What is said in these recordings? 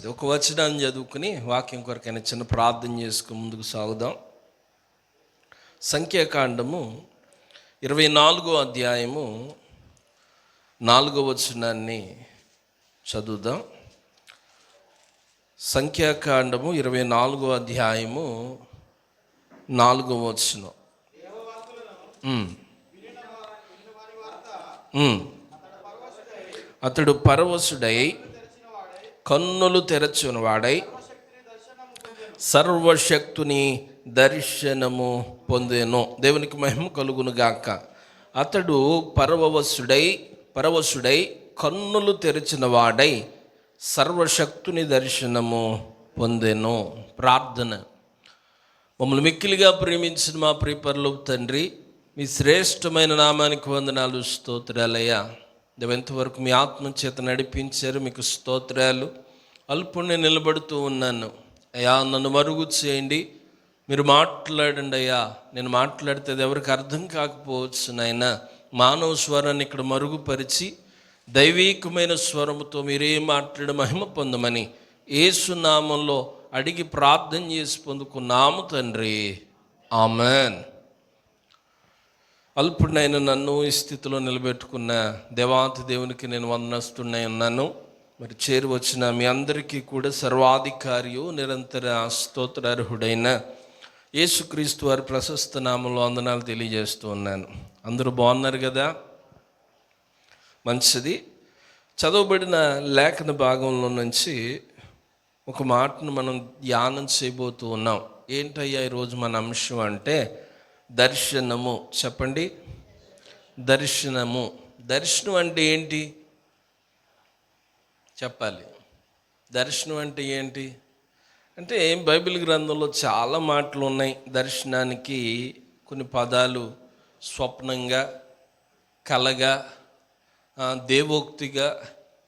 మంచిది. ఒక వచనాన్ని చదువుకుని వాక్యం కొరకైనా చిన్న ప్రార్థన చేసుకుని ముందుకు సాగుదాం. సంఖ్యాకాండము 24వ అధ్యాయము 4వ వచనాన్ని చదువుదాం. సంఖ్యాకాండము 24వ అధ్యాయము 4వ వచనం. అతడు పరవశుడై కన్నులు తెరచిన వాడై సర్వశక్తుని దర్శనము పొందెను. దేవునికి మహిమ కలుగును గాక. అతడు పరవశుడై కన్నులు తెరిచిన వాడై సర్వశక్తుని దర్శనము పొందెను. ప్రార్థన. మమ్మల్ని మిక్కిలిగా ప్రేమించిన మా ప్రియ పరలోక తండ్రి, మీ శ్రేష్టమైన నామానికి వందనాలు, స్తోత్రాలయ్యా. ఎంతవరకు మీ ఆత్మ చేత నడిపించారు, మీకు స్తోత్రాలు. అల్పుణ్ణి నిలబడుతూ ఉన్నాను అయ్యా, నన్ను మరుగు చేయండి, మీరు మాట్లాడండి అయ్యా. నేను మాట్లాడితే అది ఎవరికి అర్థం కాకపోవచ్చు నాయన. మానవ స్వరాన్ని ఇక్కడ మరుగుపరిచి దైవీకమైన స్వరముతో మీరే మాట్లాడి మహిమ పొందమని యేసు నామంలో అడిగి ప్రార్థన చేసి పొందుకున్నాము తండ్రి, ఆమెన్. అల్పుడైన నన్ను ఈ స్థితిలో నిలబెట్టుకున్న దేవాతి దేవునికి నేను వందనస్తున్నై ఉన్నాను. మరి చేరి వచ్చిన మీ అందరికీ కూడా సర్వాధికారియు నిరంతర స్తోత్రార్హుడైన యేసుక్రీస్తు వారి ప్రశస్త నామంలో వందనాలు తెలియజేస్తూ ఉన్నాను. అందరూ బాగున్నారు కదా? మంచిది. చదవబడిన లేఖన భాగంలో నుంచి ఒక మాటను మనం ధ్యానం చేయబోతూ ఉన్నాం. ఏంటయ్యా ఈరోజు మన అంశం అంటే దర్శనము. చెప్పండి, దర్శనము. దర్శనం అంటే ఏంటి చెప్పాలి. దర్శనం అంటే ఏంటి అంటే బైబిల్ గ్రంథంలో చాలా మాటలు ఉన్నాయి. దర్శనానికి కొన్ని పదాలు స్వప్నంగా, కలగా, దేవోక్తిగా,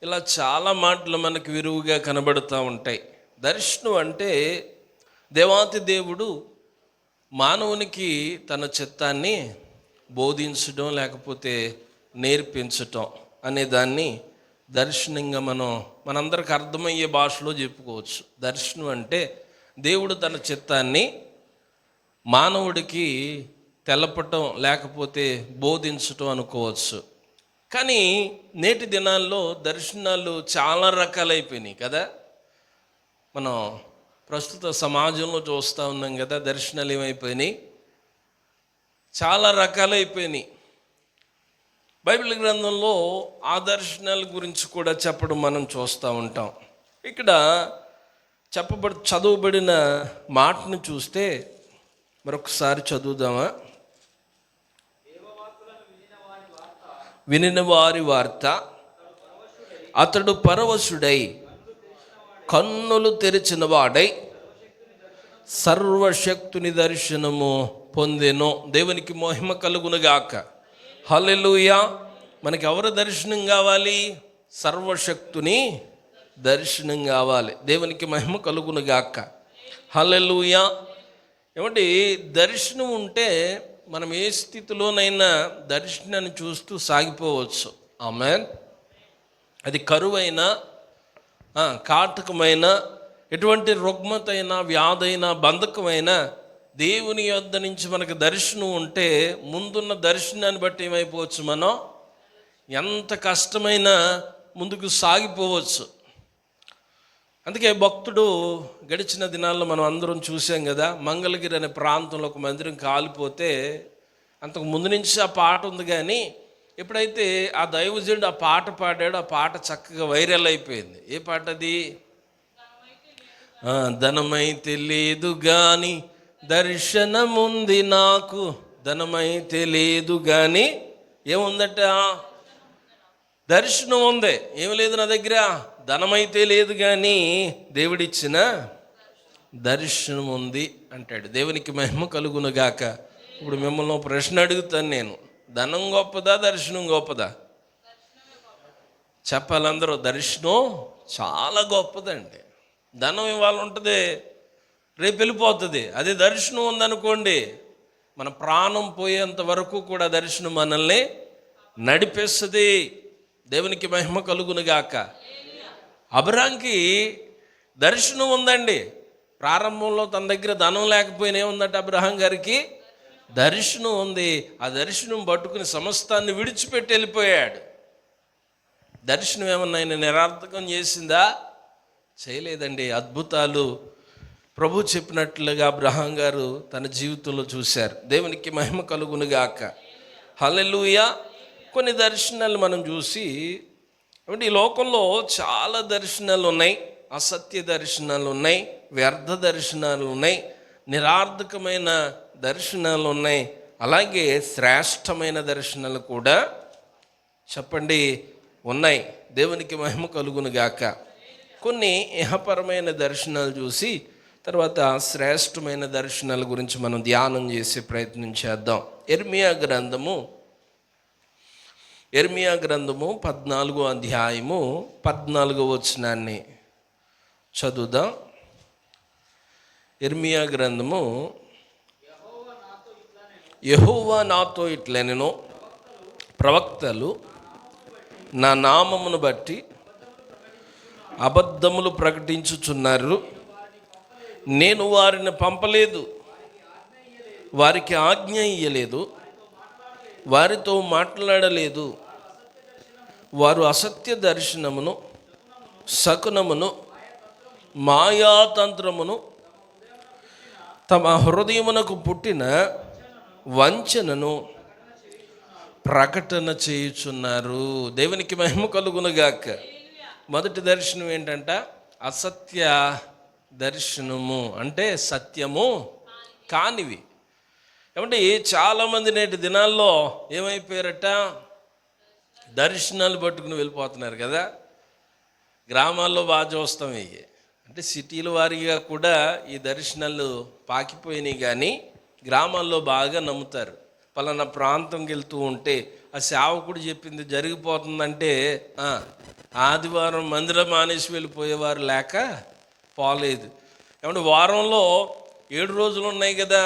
ఇలా చాలా మాటలు మనకు విరువుగా కనబడుతూ ఉంటాయి. దర్శనం అంటే దేవాతి దేవుడు మానవునికి తన చిత్తాన్ని బోధించడం లేకపోతే నేర్పించటం అనే దాన్ని దర్శనంగా మనందరికి అర్థమయ్యే భాషలో చెప్పుకోవచ్చు. దర్శనం అంటే దేవుడు తన చిత్తాన్ని మానవుడికి తెలపటం లేకపోతే బోధించటం అనుకోవచ్చు. కానీ నేటి దినాల్లో దర్శనాలు చాలా రకాలైపోయినాయి కదా. మనం ప్రస్తుత సమాజంలో చూస్తూ ఉన్నాం కదా, దర్శనాలు ఏమైపోయినాయి, చాలా రకాలైపోయినాయి. బైబిల్ గ్రంథంలో ఆ దర్శనాల గురించి కూడా చెప్పడం మనం చూస్తూ ఉంటాం. ఇక్కడ చదవబడిన మాటను చూస్తే మరొకసారి చదువుదామా. వినిన వారి వార్త, అతడు పరవశుడై కన్నులు తెరిచిన వాడై సర్వశక్తుని దర్శనము పొందెను. దేవునికి మహిమ కలుగునుగాక. హల్లెలూయా. మనకి ఎవరి దర్శనం కావాలి? సర్వశక్తుని దర్శనం కావాలి. దేవునికి మహిమ కలుగునుగాక. హల్లెలూయా. ఏమంటే దర్శనం ఉంటే మనం ఏ స్థితిలోనైనా దర్శనాన్ని చూస్తూ సాగిపోవచ్చు. ఆమేన్. అది కరువైనా, కాటకమైన, ఎటువంటి రుగ్మతైనా, వ్యాధైనా, బంధకమైన దేవుని యొద్ద నుంచి మనకు దర్శనం ఉంటే ముందున్న దర్శనాన్ని బట్టి ఏమైపోవచ్చు, మనం ఎంత కష్టమైనా ముందుకు సాగిపోవచ్చు. అందుకే భక్తుడు గడిచిన దినాల్లో మనం అందరం చూసాం కదా, మంగళగిరి అనే ప్రాంతంలో ఒక మందిరం కాలిపోతే అంతకు ముందు నుంచి ఆ పాట ఉంది. కానీ ఎప్పుడైతే ఆ దైవజనుడు ఆ పాట పాడాడో ఆ పాట చక్కగా వైరల్ అయిపోయింది. ఏ పాట అది? ధనమైతే లేదు కానీ దర్శనముంది నాకు, ధనమైతే లేదు కానీ ఏముందట? దర్శనం ఉంది. ఏమి లేదు నా దగ్గర, ధనమైతే లేదు కానీ దేవుడిచ్చిన దర్శనం ఉంది అంటాడు. దేవునికి మహిమ కలుగునుగాక. ఇప్పుడు మిమ్మల్ని ఒక ప్రశ్న అడుగుతాను నేను, ధనం గొప్పదా, దర్శనం గొప్పదా? చెప్పాలందరూ. దర్శనం చాలా గొప్పదండి. ధనం ఇవాళ ఉంటుంది, రేపు వెళ్ళిపోతుంది. అదే దర్శనం ఉందనుకోండి, మన ప్రాణం పోయేంత వరకు కూడా దర్శనం మనల్ని నడిపిస్తుంది. దేవునికి మహిమ కలుగునుగాక. అబ్రాంకి దర్శనం ఉందండి. ప్రారంభంలో తన దగ్గర ధనం లేకపోయినా ఏముందట అబ్రహాం గారికి? దర్శనం ఉంది. ఆ దర్శనం పట్టుకుని సమస్తాన్ని విడిచిపెట్టి వెళ్ళిపోయాడు. దర్శనం ఏమన్నా ఆయన నిరర్థకం చేసిందా? చేయలేదండి. అద్భుతాలు ప్రభు చెప్పినట్లుగా అబ్రహాం గారు తన జీవితంలో చూశారు. దేవునికి మహిమ కలుగునుగాక. హల్లెలూయా. కొన్ని దర్శనాలు మనం చూసి, అంటే ఈ లోకంలో చాలా దర్శనాలు ఉన్నాయి. అసత్య దర్శనాలు ఉన్నాయి, వ్యర్థ దర్శనాలు ఉన్నాయి, నిరర్థకమైన దర్శనాలు ఉన్నాయి, అలాగే శ్రేష్టమైన దర్శనాలు కూడా చెప్పండి ఉన్నాయి. దేవునికి మహిమ కలుగునుగాక. కొన్ని ఇహపరమైన దర్శనాలు చూసి తర్వాత శ్రేష్టమైన దర్శనాల గురించి మనం ధ్యానం చేసే ప్రయత్నం చేద్దాం. ఇర్మియా గ్రంథము 14వ అధ్యాయము 14వ వచనాన్ని చదువుదాం. ఇర్మియా గ్రంథము, యెహోవా నాతో ఇట్లనెను, ప్రవక్తలు నా నామమును బట్టి అబద్ధములు ప్రకటించుచున్నారు. నేను వారిని పంపలేదు, వారికి ఆజ్ఞ ఇయ్యలేదు, వారితో మాట్లాడలేదు. వారు అసత్య దర్శనమును, శకునమును, మాయాతంత్రమును, తమ హృదయమునకు పుట్టిన వంచనను ప్రకటన చేయుచున్నారు. దేవునికి మహిమ కలుగునుగాక. మొదటి దర్శనం ఏంటంట? అసత్య దర్శనము, అంటే సత్యము కానివి. ఏమంటే చాలామంది నేటి దినాల్లో ఏమైపోయారట? దర్శనాలు పట్టుకుని వెళ్ళిపోతున్నారు కదా. గ్రామాల్లో బాగా చూస్తాం. ఇవి అంటే సిటీల వారీగా కూడా ఈ దర్శనాలు పాకిపోయినాయి, కానీ గ్రామాల్లో బాగా నమ్ముతారు. పలానా ప్రాంతంకి వెళ్తూ ఉంటే ఆ సేవకుడు చెప్పింది జరిగిపోతుందంటే ఆదివారం మందిరం మానేసి వెళ్ళిపోయేవారు లేక పోలేదు. ఏమంటే వారంలో 7 రోజులు ఉన్నాయి కదా,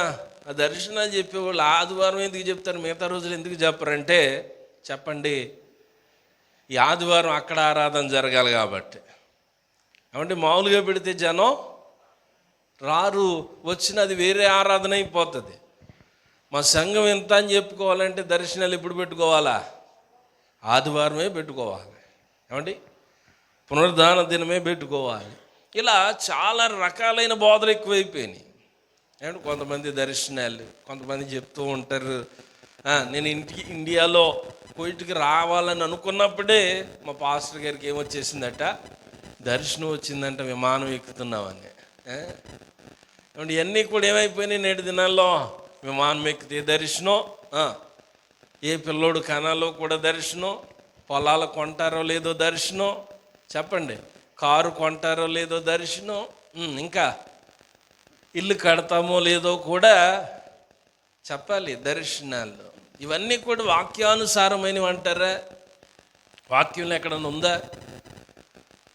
ఆ దర్శనాలు చెప్పేవాళ్ళు ఆదివారం ఎందుకు చెప్తారు, మిగతా రోజులు ఎందుకు చెప్పరంటే, చెప్పండి, ఈ ఆదివారం అక్కడ ఆరాధన జరగాలి కాబట్టి. ఏమంటే మామూలుగా పెడితే జనం రారు, వచ్చినది వేరే ఆరాధన అయిపోతుంది. మా సంఘం ఎంత అని చెప్పుకోవాలంటే దర్శనాలు ఎప్పుడు పెట్టుకోవాలా? ఆదివారమే పెట్టుకోవాలి. ఏమండి, పునరుద్ధాన దినమే పెట్టుకోవాలి. ఇలా చాలా రకాలైన బోధలు ఎక్కువైపోయినాయి. ఏమంటే కొంతమంది దర్శనాలు, కొంతమంది చెప్తూ ఉంటారు, నేను ఇండియాలో కోయిట్కి రావాలని అనుకున్నప్పుడే మా పాస్టర్ గారికి ఏమొచ్చేసిందట, దర్శనం వచ్చిందంట, విమానం ఎక్కుతున్నామని. ఏమంటే ఇవన్నీ కూడా ఏమైపోయినాయి నేటి దినాల్లో? విమానం ఎక్కితే దర్శనం, ఏ పిల్లోడు కనాలో కూడా దర్శనం, పొలాలు కొంటారో లేదో దర్శనం, చెప్పండి, కారు కొంటారో లేదో దర్శనం, ఇంకా ఇల్లు కడతామో లేదో కూడా చెప్పాలి దర్శనాలు. ఇవన్నీ కూడా వాక్యానుసారమైనవి అంటారా? వాక్యంలో ఎక్కడన్నా ఉందా?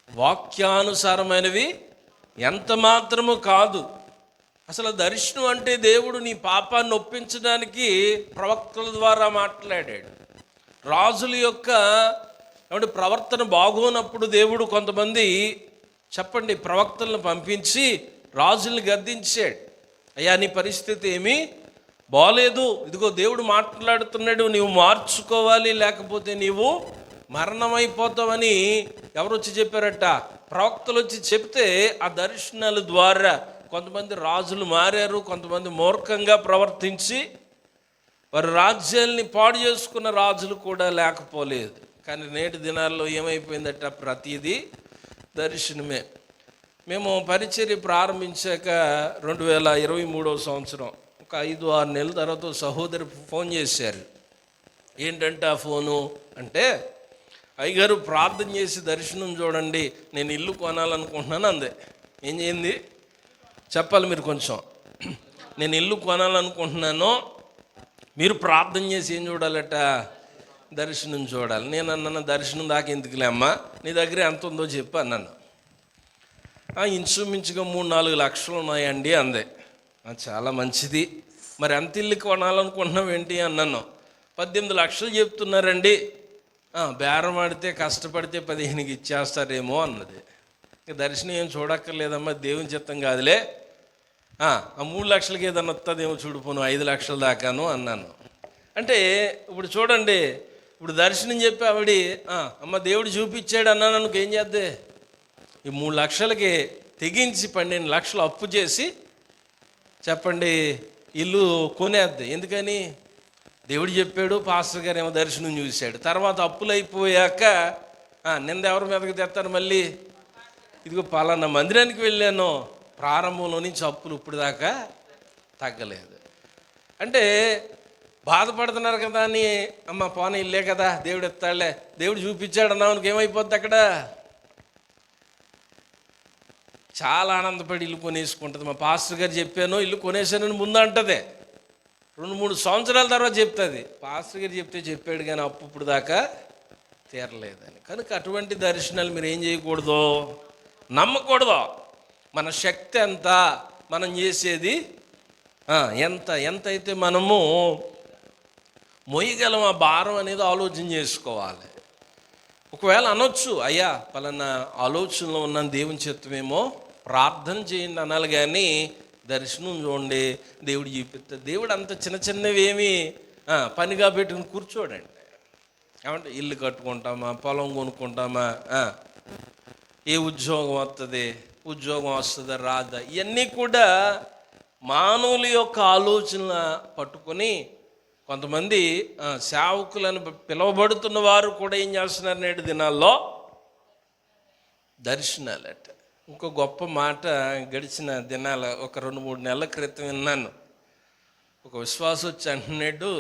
వాక్యానుసారమైనవి ఎంత మాత్రము కాదు. అసలు దర్శనం అంటే దేవుడు నీ పాపాన్ని ఒప్పించడానికి ప్రవక్తల ద్వారా మాట్లాడాడు. రాజుల యొక్క ఏమంటే ప్రవర్తన బాగోనప్పుడు దేవుడు కొంతమంది చెప్పండి ప్రవక్తలను పంపించి రాజుల్ని గద్దించాడు. అయ్యా నీ పరిస్థితి ఏమీ బాలేదు, ఇదిగో దేవుడు మాట్లాడుతున్నాడు, నీవు మార్చుకోవాలి, లేకపోతే నీవు మరణమైపోతావని ఎవరు వచ్చి చెప్పారట? ప్రవక్తలు వచ్చి చెప్తే ఆ దర్శనాల ద్వారా కొంతమంది రాజులు మారారు, కొంతమంది మూర్ఖంగా ప్రవర్తించి వారి రాజ్యాల్ని పాడు చేసుకున్న రాజులు కూడా లేకపోలేదు. కానీ నేటి దినాల్లో ఏమైపోయిందట? ప్రతిదీ దర్శనమే. మేము పరిచర్య ప్రారంభించాక 2023వ సంవత్సరం ఒక 5-6 నెలల తర్వాత సహోదరు ఫోన్ చేశారు. ఏంటంటే ఆ ఫోను అంటే, అయ్యగారు ప్రార్థన చేసి దర్శనం చూడండి, నేను ఇల్లు కొనాలనుకుంటున్నాను అందే. ఏం చేయింది చెప్పాలి మీరు కొంచెం. నేను ఇల్లు కొనాలనుకుంటున్నాను, మీరు ప్రార్థన చేసి ఏం చూడాలట? దర్శనం చూడాలి. నేను అన్నాను, దర్శనం దాకా ఎందుకులే అమ్మా, నీ దగ్గర ఎంత ఉందో చెప్పు అన్నాను. ఇంచుమించుగా 3-4 లక్షలు ఉన్నాయండి అందే. చాలా మంచిది, మరి ఎంత ఇల్లు కొనాలనుకుంటున్నావు ఏంటి అన్నాను. 18 లక్షలు చెప్తున్నారండి. బేరం ఆడితే కష్టపడితే 15కి ఇచ్చేస్తారేమో అన్నది. దర్శనం ఏం చూడక్కర్లేదమ్మా, దేవుని చిత్తం కాదులే, ఆ 3 లక్షలకి ఏదన్నా వస్తుందేమో చూడుపోను, 5 లక్షల దాకాను అన్నాను. అంటే ఇప్పుడు చూడండి, ఇప్పుడు దర్శనం చెప్పి ఆవిడ అమ్మ దేవుడు చూపించాడు అన్నాను అనుకో, ఏం చేద్దే? ఈ 3 లక్షలకి తెగించి 12 లక్షలు అప్పు చేసి చెప్పండి ఇల్లు కొనేద్ది. ఎందుకని? దేవుడు చెప్పాడు, పాస్టర్ గారు ఏమో దర్శనం చూశాడు. తర్వాత అప్పులు అయిపోయాక నింద ఎవరి మీదకి తెస్తారు మళ్ళీ? ఇదిగో పలానా మందిరానికి వెళ్ళాను, ప్రారంభంలో నుంచి అప్పులు ఇప్పుడు దాకా తగ్గలేదు. అంటే బాధపడుతున్నారు కదా అని, అమ్మ పోనీ ఇల్లే కదా దేవుడు ఎత్తాడులే, దేవుడు చూపించాడు అన్నామనికి ఏమైపోద్ది? అక్కడ చాలా ఆనందపడి ఇల్లు కొనేసుకుంటుంది. మా పాస్టర్ గారు చెప్పాను ఇల్లు కొనేసానని ముందు అంటదే, 2-3 సంవత్సరాల తర్వాత చెప్తుంది, పాస్టర్ గారు చెప్పాడు కానీ అప్పు ఇప్పుడు దాకా తీరలేదని. కనుక అటువంటి దర్శనాలు మీరు ఏం చేయకూడదు, నమ్మకూడదు. మన శక్తి ఎంత, మనం చేసేది ఎంత అయితే మనము మొయ్యగలం ఆ భారం అనేది ఆలోచన చేసుకోవాలి. ఒకవేళ అనొచ్చు, అయ్యా పలానా ఆలోచనలో ఉన్న దేవుని చిత్తమేమో ప్రార్థన చేయండి అనాలి, కానీ దర్శనం చూడండి దేవుడు చూపిస్తారు. దేవుడు అంత చిన్న చిన్నవి ఏమి పనిగా పెట్టుకుని కూర్చోడండి. ఏమంటే ఇల్లు కట్టుకుంటామా, పొలం కొనుక్కుంటామా, ఏ ఉద్యోగం వస్తుంది, ఉద్యోగం వస్తుందా రాదా, ఇవన్నీ కూడా మానవుల యొక్క ఆలోచన పట్టుకొని కొంతమంది సేవకులను పిలువబడుతున్న వారు కూడా ఏం చేస్తున్నారు నేటి దినాల్లో? దర్శనాలట. ఇంకో గొప్ప మాట గడిచిన దినాల ఒక 2-3 నెలల క్రితం విన్నాను. ఒక విశ్వాసం వచ్చి అంటున్నాడు,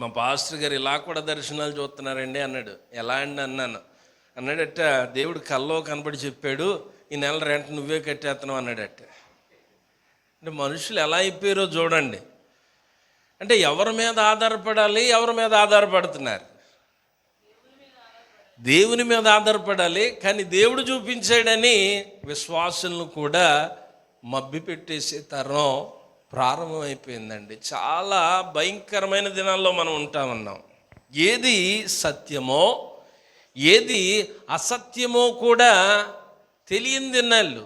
మా పాస్టర్ గారు ఇలా కూడా దర్శనాలు చూస్తున్నారండి అన్నాడు. ఎలా అండి అన్నాను. అన్నాడట, దేవుడు కల్లో కనబడి చెప్పాడు, ఈ నెల రెంట్ నువ్వే కట్టేస్తున్నావు అన్నాడట. అంటే మనుషులు ఎలా అయిపోయారో చూడండి. అంటే ఎవరి మీద ఆధారపడాలి, ఎవరి మీద ఆధారపడుతున్నారు? దేవుని మీద ఆధారపడాలి. కానీ దేవుడు చూపించాడని విశ్వాసులను కూడా మభ్య పెట్టేసే తరం ప్రారంభమైపోయిందండి. చాలా భయంకరమైన దినాల్లో మనం ఉంటామన్నాం. ఏది సత్యమో ఏది అసత్యమో కూడా తెలియని దినాళ్ళు.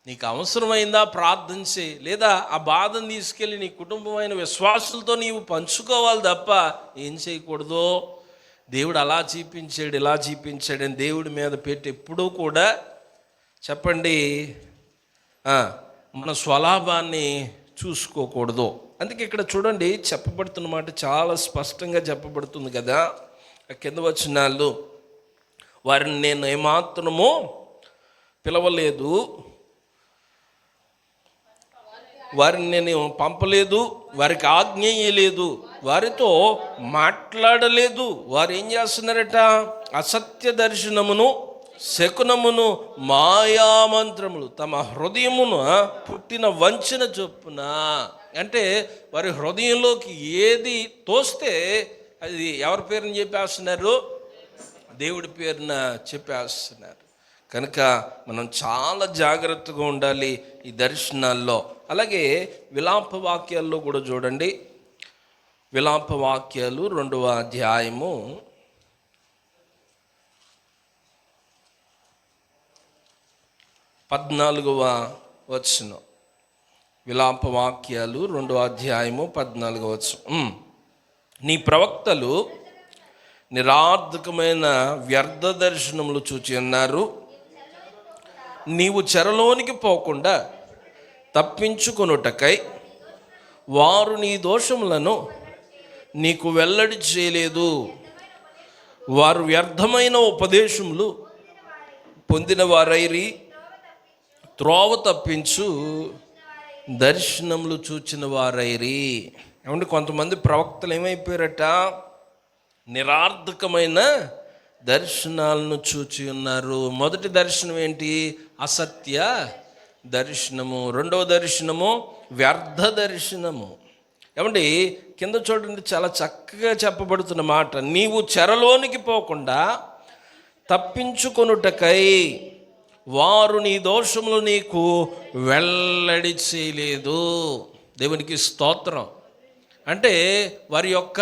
నీకు అవసరమైందా ప్రార్థన చేయి, లేదా ఆ బాధను తీసుకెళ్ళి నీ కుటుంబమైన విశ్వాసులతో నీవు పంచుకోవాలి తప్ప ఏం చేయకూడదు. దేవుడు అలా చూపించాడు ఇలా చూపించాడని దేవుడి మీద పెట్టి ఎప్పుడూ కూడా చెప్పండి మన స్వలాభాన్ని చూసుకోకూడదు. అందుకే ఇక్కడ చూడండి చెప్పబడుతున్న మాట చాలా స్పష్టంగా చెప్పబడుతుంది కదా. కింద వచనాలు, వారిని నేను ఏమాత్రమో పిలవలేదు, వారిని నేను పంపలేదు, వారికి ఆజ్ఞ ఇయ్యలేదు, వారితో మాట్లాడలేదు. వారు ఏం చేస్తున్నారట? అసత్య దర్శనమును, శకునమును, మాయామంత్రములు తమ హృదయమును పుట్టిన వంచన చొప్పున. అంటే వారి హృదయంలోకి ఏది తోస్తే అది ఎవరి పేరుని చెప్పేస్తున్నారు? దేవుడి పేరున చెప్పేస్తున్నారు. కనుక మనం చాలా జాగ్రత్తగా ఉండాలి ఈ దర్శనాల్లో. అలాగే విలాప వాక్యాల్లో కూడా చూడండి. విలాప వాక్యాలు 2వ అధ్యాయము 14వ వచనం. విలాప వాక్యాలు 2వ అధ్యాయము 14వ వచనం. నీ ప్రవక్తలు నిరార్థకమైన వ్యర్థ దర్శనములు చూచి ఉన్నారు. నీవు చెరలోనికి పోకుండా తప్పించుకొనుటకై వారు నీ దోషములను నీకు వెల్లడి చేయలేదు. వారు వ్యర్థమైన ఉపదేశములు పొందిన వారైరి, త్రోవ తప్పించు దర్శనములు చూచిన వారైరి. ఏమంటే కొంతమంది ప్రవక్తలు ఏమైపోయారట? నిరార్థకమైన దర్శనాలను చూచి ఉన్నారు. మొదటి దర్శనం ఏంటి? అసత్య దర్శనము. 2వ దర్శనము వ్యర్థ దర్శనము. ఏమండి కింద చూడండి, చాలా చక్కగా చెప్పబడుతున్న మాట. నీవు చెరలోనికి పోకుండా తప్పించుకొనుటకై వారు నీ దోషములు నీకు వెల్లడి చేయలేదు. దేవునికి స్తోత్రం. అంటే వారి యొక్క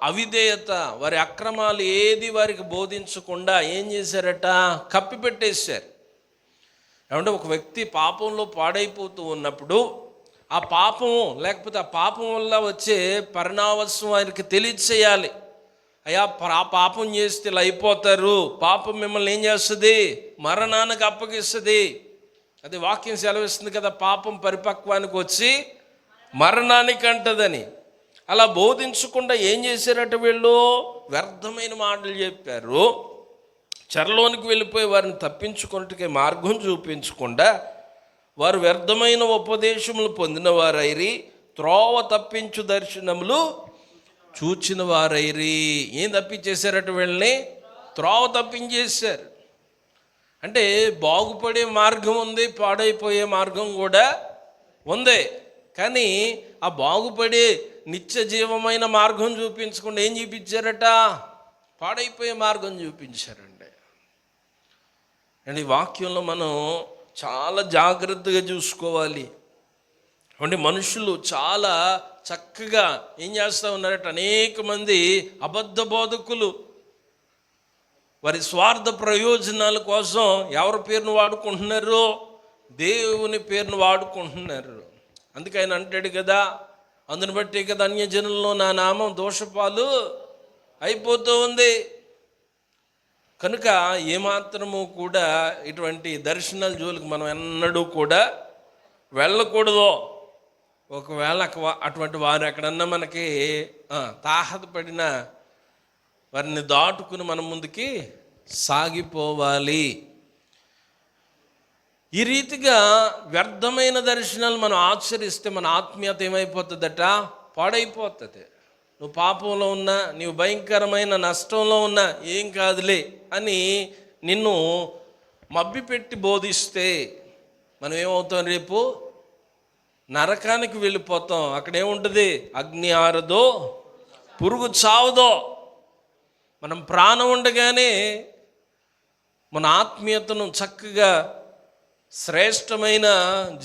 అవిధేయత, వారి అక్రమాలు ఏది వారికి బోధించకుండా ఏం చేశారట, కప్పిపెట్టేశారు. ఏమంటే ఒక వ్యక్తి పాపంలో పాడైపోతూ ఉన్నప్పుడు ఆ పాపం లేకపోతే ఆ పాపం వల్ల వచ్చే పరిణామం ఆయనకి తెలియచేయాలి. అయ్యా ఆ పాపం చేస్తే ఇలా అయిపోతారు, పాపం మిమ్మల్ని ఏం చేస్తుంది, మరణానికి అప్పగిస్తుంది. అది వాక్యం సెలవిస్తుంది కదా, పాపం పరిపక్వానికి వచ్చి మరణానికి అంటదని. అలా బోధించకుండా ఏం చేశారట వీళ్ళు, వ్యర్థమైన మాటలు చెప్పారు. చెరలోనికి వెళ్ళిపోయి వారిని తప్పించుకున్నట్టుగా మార్గం చూపించకుండా వారు వ్యర్థమైన ఉపదేశములు పొందిన వారైరి, త్రోవ తప్పించు దర్శనములు చూచిన వారైరి. ఏం తప్పించేశారట వీళ్ళని, త్రోవ తప్పించేశారు. అంటే బాగుపడే మార్గం ఉంది, పాడైపోయే మార్గం కూడా ఉంది. కానీ ఆ బాగుపడే నిత్య జీవమైన మార్గం చూపించకుండా ఏం చూపించారట, పాడైపోయే మార్గం చూపించారండి. అండ్ ఈ వాక్యంలో మనం చాలా జాగ్రత్తగా చూసుకోవాలి. అంటే మనుషులు చాలా చక్కగా ఏం చేస్తూ ఉన్నారట, అనేక మంది అబద్ధ బోధకులు వారి స్వార్థ ప్రయోజనాల కోసం ఎవరి పేరును వాడుకుంటున్నారు, దేవుని పేరును వాడుకుంటున్నారు. అందుకే ఆయన అంటాడు కదా, అందుని బట్టి కదా అన్యజనుల్లో నా నామం దోషపాలు అయిపోతూ ఉంది. కనుక ఏమాత్రము కూడా ఇటువంటి దర్శనాల జోలికి మనం ఎన్నడూ కూడా వెళ్ళకూడదు. ఒకవేళ అటువంటి వారు ఎక్కడన్నా మనకి తాహతపడిన వారిని దాటుకుని మనం ముందుకి సాగిపోవాలి. ఈ రీతిగా వ్యర్థమైన దర్శనాలు మనం ఆచరిస్తే మన ఆత్మీయత ఏమైపోతుందట, పాడైపోతుంది. నువ్వు పాపంలో ఉన్నా, నీవు భయంకరమైన నష్టంలో ఉన్నా ఏం కాదులే అని నిన్ను మభ్యపెట్టి బోధిస్తే మనం ఏమవుతాం, రేపు నరకానికి వెళ్ళిపోతాం. అక్కడేముంటుంది, అగ్ని ఆరదో, పురుగు చావదో. మనం ప్రాణం ఉండగానే మన ఆత్మీయతను చక్కగా శ్రేష్టమైన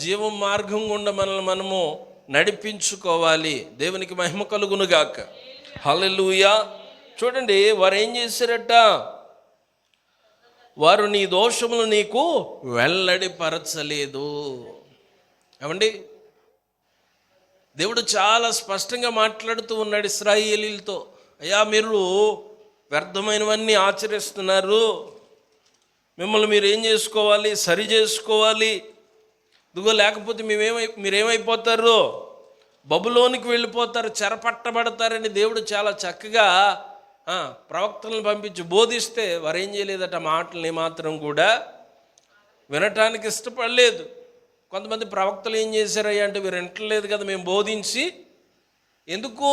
జీవ మార్గం గుండా మనల్ని మనము నడిపించుకోవాలి. దేవునికి మహిమ కలుగును గాక. హల్లెలూయా. చూడండి, వారు ఏం చేశారట, వారు నీ దోషములు నీకు వెల్లడిపరచలేదు. ఏమండి, దేవుడు చాలా స్పష్టంగా మాట్లాడుతూ ఉన్నాడు ఇశ్రాయేలీలతో. అయ్యా మీరు వ్యర్థమైనవన్నీ ఆచరిస్తున్నారు, మిమ్మల్ని మీరు ఏం చేసుకోవాలి, సరి చేసుకోవాలి. ఇదిగో లేకపోతే మీరేమైపోతారు, బబులోనికి వెళ్ళిపోతారు, చెరపట్టబడతారని దేవుడు చాలా చక్కగా ప్రవక్తలను పంపించి బోధిస్తే వారు ఏం చేయలేదట, మాటలు ఏమాత్రం కూడా వినటానికి ఇష్టపడలేదు. కొంతమంది ప్రవక్తలు ఏం చేశారయ్యా అంటే, వీరు వింటలేదు కదా మేము బోధించి, ఎందుకు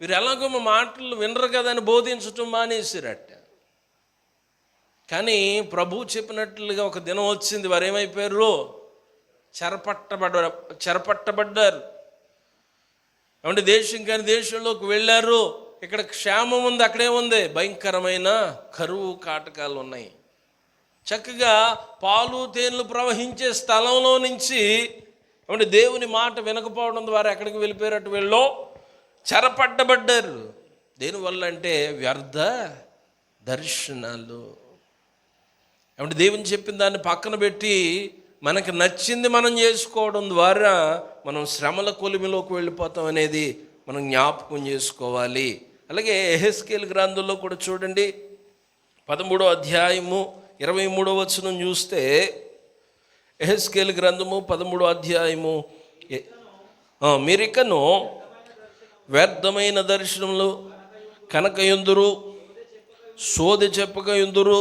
వీరు ఎలాగో మా మాటలు వినరు కదా అని బోధించటం మానేసిరట. కానీ ప్రభువు చెప్పినట్లుగా ఒక దినం వచ్చింది, వారు ఏమైపోయారు, చెరపట్టబడ్డారు. ఏమంటే దేశం కాని దేశంలోకి వెళ్ళారు. ఇక్కడ క్షేమం ఉంది, అక్కడేముంది, భయంకరమైన కరువు కాటకాలు ఉన్నాయి. చక్కగా పాలు తేనెలు ప్రవహించే స్థలంలో నుంచి ఏమంటే దేవుని మాట వినకపోవడం ద్వారా ఎక్కడికి వెళ్ళిపోయారట, వీళ్ళు చెరపట్టబడ్డారు. దేనివల్ల అంటే వ్యర్థ దర్శనాలు. ఏమంటే దేవుని చెప్పిన దాన్ని పక్కన పెట్టి మనకు నచ్చింది మనం చేసుకోవడం ద్వారా మనం శ్రమల కొలిమిలోకి వెళ్ళిపోతాం అనేది మనం జ్ఞాపకం చేసుకోవాలి. అలాగే యెహెజ్కేలు గ్రంథంలో కూడా చూడండి, 13వ అధ్యాయము 23వ వచనం చూస్తే, యెహెజ్కేలు గ్రంథము 13వ అధ్యాయము, మీరికను వ్యర్థమైన దర్శనములు కనకయుందురు, సోదె చెప్పకయుందురు,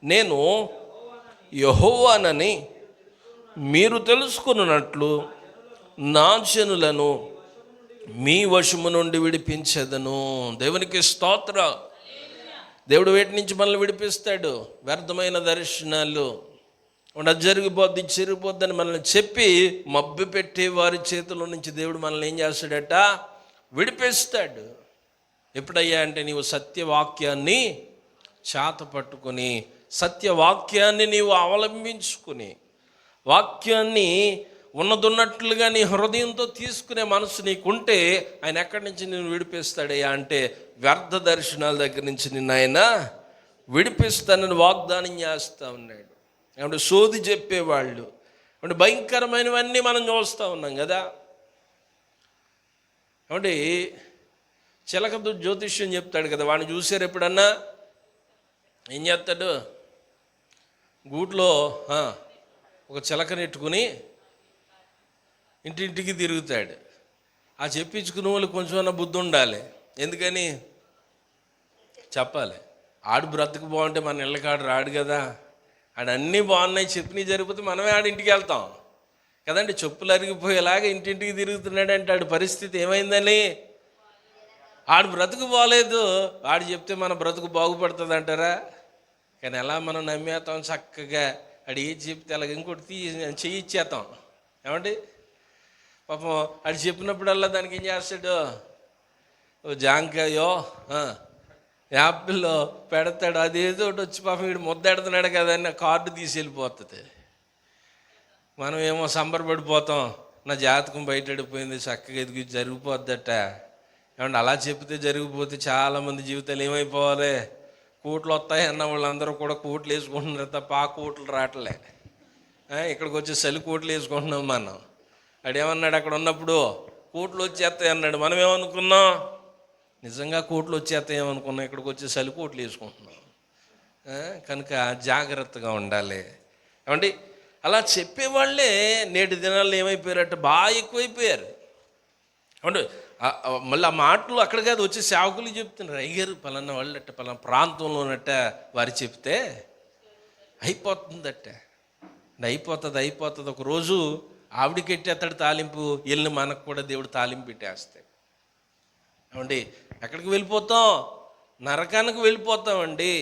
నేను యెహోవానని మీరు తెలుసుకున్నట్లు నా జనులను మీ వశము నుండి విడిపించేదను. దేవునికి స్తోత్ర. దేవుడు వేటి నుంచి మనల్ని విడిపిస్తాడు, వ్యర్థమైన దర్శనాలు. అది జరిగిపోద్ది, చెరిగిపోద్దని మనల్ని చెప్పి మబ్బు పెట్టే వారి చేతిలో నుంచి దేవుడు మనల్ని ఏం చేస్తాడట, విడిపిస్తాడు. ఎప్పుడయ్యా అంటే నీవు సత్యవాక్యాన్ని చేత పట్టుకొని, సత్యవాక్యాన్ని నీవు అవలంబించుకుని, వాక్యాన్ని ఉన్నదున్నట్లుగా నీ హృదయంతో తీసుకునే మనసు నీకుంటే ఆయన ఎక్కడి నుంచి నేను విడిపిస్తాడయ్యా అంటే వ్యర్థ దర్శనాల దగ్గర నుంచి నిన్ను ఆయన విడిపిస్తానని వాగ్దానం చేస్తూ ఉన్నాడు. ఏమంటే సోది చెప్పేవాళ్ళు అంటే భయంకరమైనవన్నీ మనం చూస్తూ ఉన్నాం కదా. ఏమంటే చిలకతో జ్యోతిష్యం చెప్తాడు కదా, వాడిని చూసారు ఎప్పుడన్నా? ఏం చేస్తాడు? గూట్లో ఒక చిలకనెట్టుకుని ఇంటింటికి తిరుగుతాడు. ఆ చెప్పించుకునే వాళ్ళు కొంచెమన్నా బుద్ధి ఉండాలి. ఎందుకని చెప్పాలి? ఆడు బ్రతుకు బాగుంటే మన ఇళ్ళకాడు రాడు కదా. ఆడు అన్నీ బాగున్నాయి చెప్పినవి జరిగిపోతే మనమే ఆడింటికి వెళ్తాం కదండి. చెప్పులు అరిగిపోయేలాగా ఇంటింటికి తిరుగుతున్నాడు అంటే ఆడి పరిస్థితి ఏమైందని? ఆడు బ్రతుకు బాగలేదు, ఆడు చెప్తే మన బ్రతుకు బాగుపడుతుంది అంటారా? కానీ ఎలా మనం నమ్మేస్తాం చక్కగా. ఆడు ఏది చెప్తే అలాగ ఇంకోటి చెయ్యిచ్చేస్తాం. ఏమండి పాపం ఆడు చెప్పినప్పుడల్లా దానికి ఏం చేస్తాడు? జాంకాయో యాపిల్లో పెడతాడు. అదేదో ఒకటి వచ్చి పాపం వీడు ముద్దెడుతున్నాడు కదా అని కార్డు తీసి వెళ్ళిపోతుంది. మనం ఏమో సంబరపడిపోతాం, నా జాతకం బయటపడిపోయింది చక్కగా ఎదిగి జరిగిపోద్దట. ఏమంటే అలా చెప్తే జరిగిపోతే చాలామంది జీవితాలు ఏమైపోవాలి? కోట్లు వస్తాయి అన్న వాళ్ళందరూ కూడా కోట్లు వేసుకుంటున్నారు తప్ప ఆ కోట్లు రావట్లే. ఇక్కడికి వచ్చి చలి కోట్లు వేసుకుంటున్నాం మనం. అడేమన్నాడు అక్కడ ఉన్నప్పుడు? కోట్లు వచ్చేస్తాయి అన్నాడు. మనం ఏమనుకున్నాం? నిజంగా కోట్లు వచ్చేస్తాయి ఏమనుకున్నాం, ఇక్కడికి వచ్చి చలి కోట్లు వేసుకుంటున్నాం. కనుక జాగ్రత్తగా ఉండాలి. ఏమండి అలా చెప్పేవాళ్ళే నేటి దినాల్లో ఏమైపోయారంటే బాగా ఎక్కువైపోయారు. అంటే మళ్ళీ ఆ మాటలు అక్కడ కాదు, వచ్చి సేవకులు చెప్తున్నారు. అయ్యారు పలానా వాళ్ళట పలానా ప్రాంతంలోనట్ట వారు చెప్తే అయిపోతుందట. అయిపోతుంది. ఒకరోజు ఆవిడికి ఎట్టేస్తాడు తాలింపు, వెళ్ళి మనకు కూడా దేవుడు తాలింపు పెట్టేస్తాడు. ఏమండి ఎక్కడికి వెళ్ళిపోతాం? నరకానికి వెళ్ళిపోతామండి.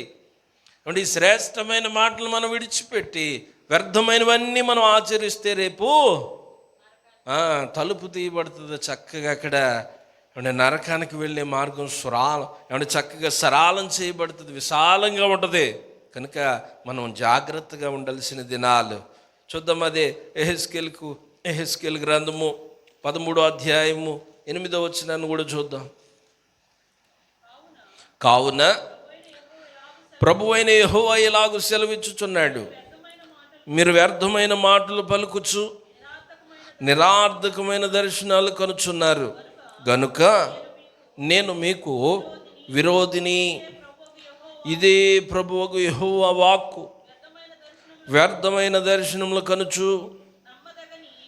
ఏమండి ఈ శ్రేష్టమైన మాటలు మనం విడిచిపెట్టి వ్యర్థమైనవన్నీ మనం ఆచరిస్తే రేపు తలుపు తీయబడుతుంది చక్కగా. అక్కడ ఏమంటే నరకానికి వెళ్ళే మార్గం ఏమంటే చక్కగా సరళం చేయబడుతుంది, విశాలంగా ఉంటుంది. కనుక మనం జాగ్రత్తగా ఉండాల్సిన దినాలు. చూద్దాం అదే ఎహెస్కేల్ గ్రంథము 13వ అధ్యాయము 8వ వచనాన్ని కూడా చూద్దాం. కావున ప్రభువైన యెహోవా ఇలాగు సెలవిచ్చుచున్నాడు, మీరు వ్యర్థమైన మాటలు పలుకుచు నిరార్థకమైన దర్శనాలు కనుచున్నారు గనుక నేను మీకు విరోధిని. ఇదే ప్రభువుకు యెహోవా వాక్కు. వ్యర్థమైన దర్శనములు కనుచు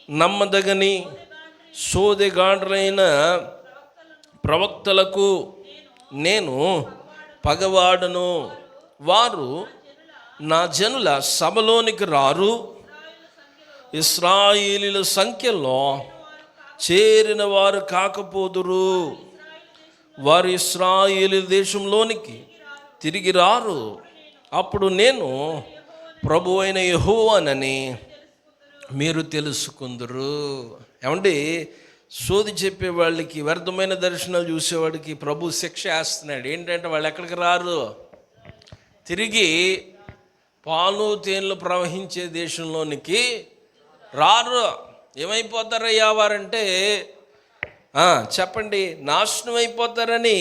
నమ్మదగని సోదెగాండ్రైన ప్రవక్తలకు నేను పగవాడను. వారు నా జనుల సభలోనికి రారు, ఇశ్రాయేలీల సంఖ్యలో చేరిన వారు కాకపోదురు. వారు ఇశ్రాయేలు దేశంలోనికి తిరిగి రారు. అప్పుడు నేను ప్రభువైన యెహోవానని మీరు తెలుసుకుందురు. ఏమండి సోది చెప్పే వాళ్ళకి, వ్యర్థమైన దర్శనాలు చూసేవాడికి ప్రభు శిక్ష వేస్తున్నాడు. ఏంటంటే వాళ్ళు ఎక్కడికి రారు? తిరిగి పాలు తేనెలు ప్రవహించే దేశంలోనికి రారు. ఏమైపోతారయ్యా వారంటే చెప్పండి, నాశనం అయిపోతారని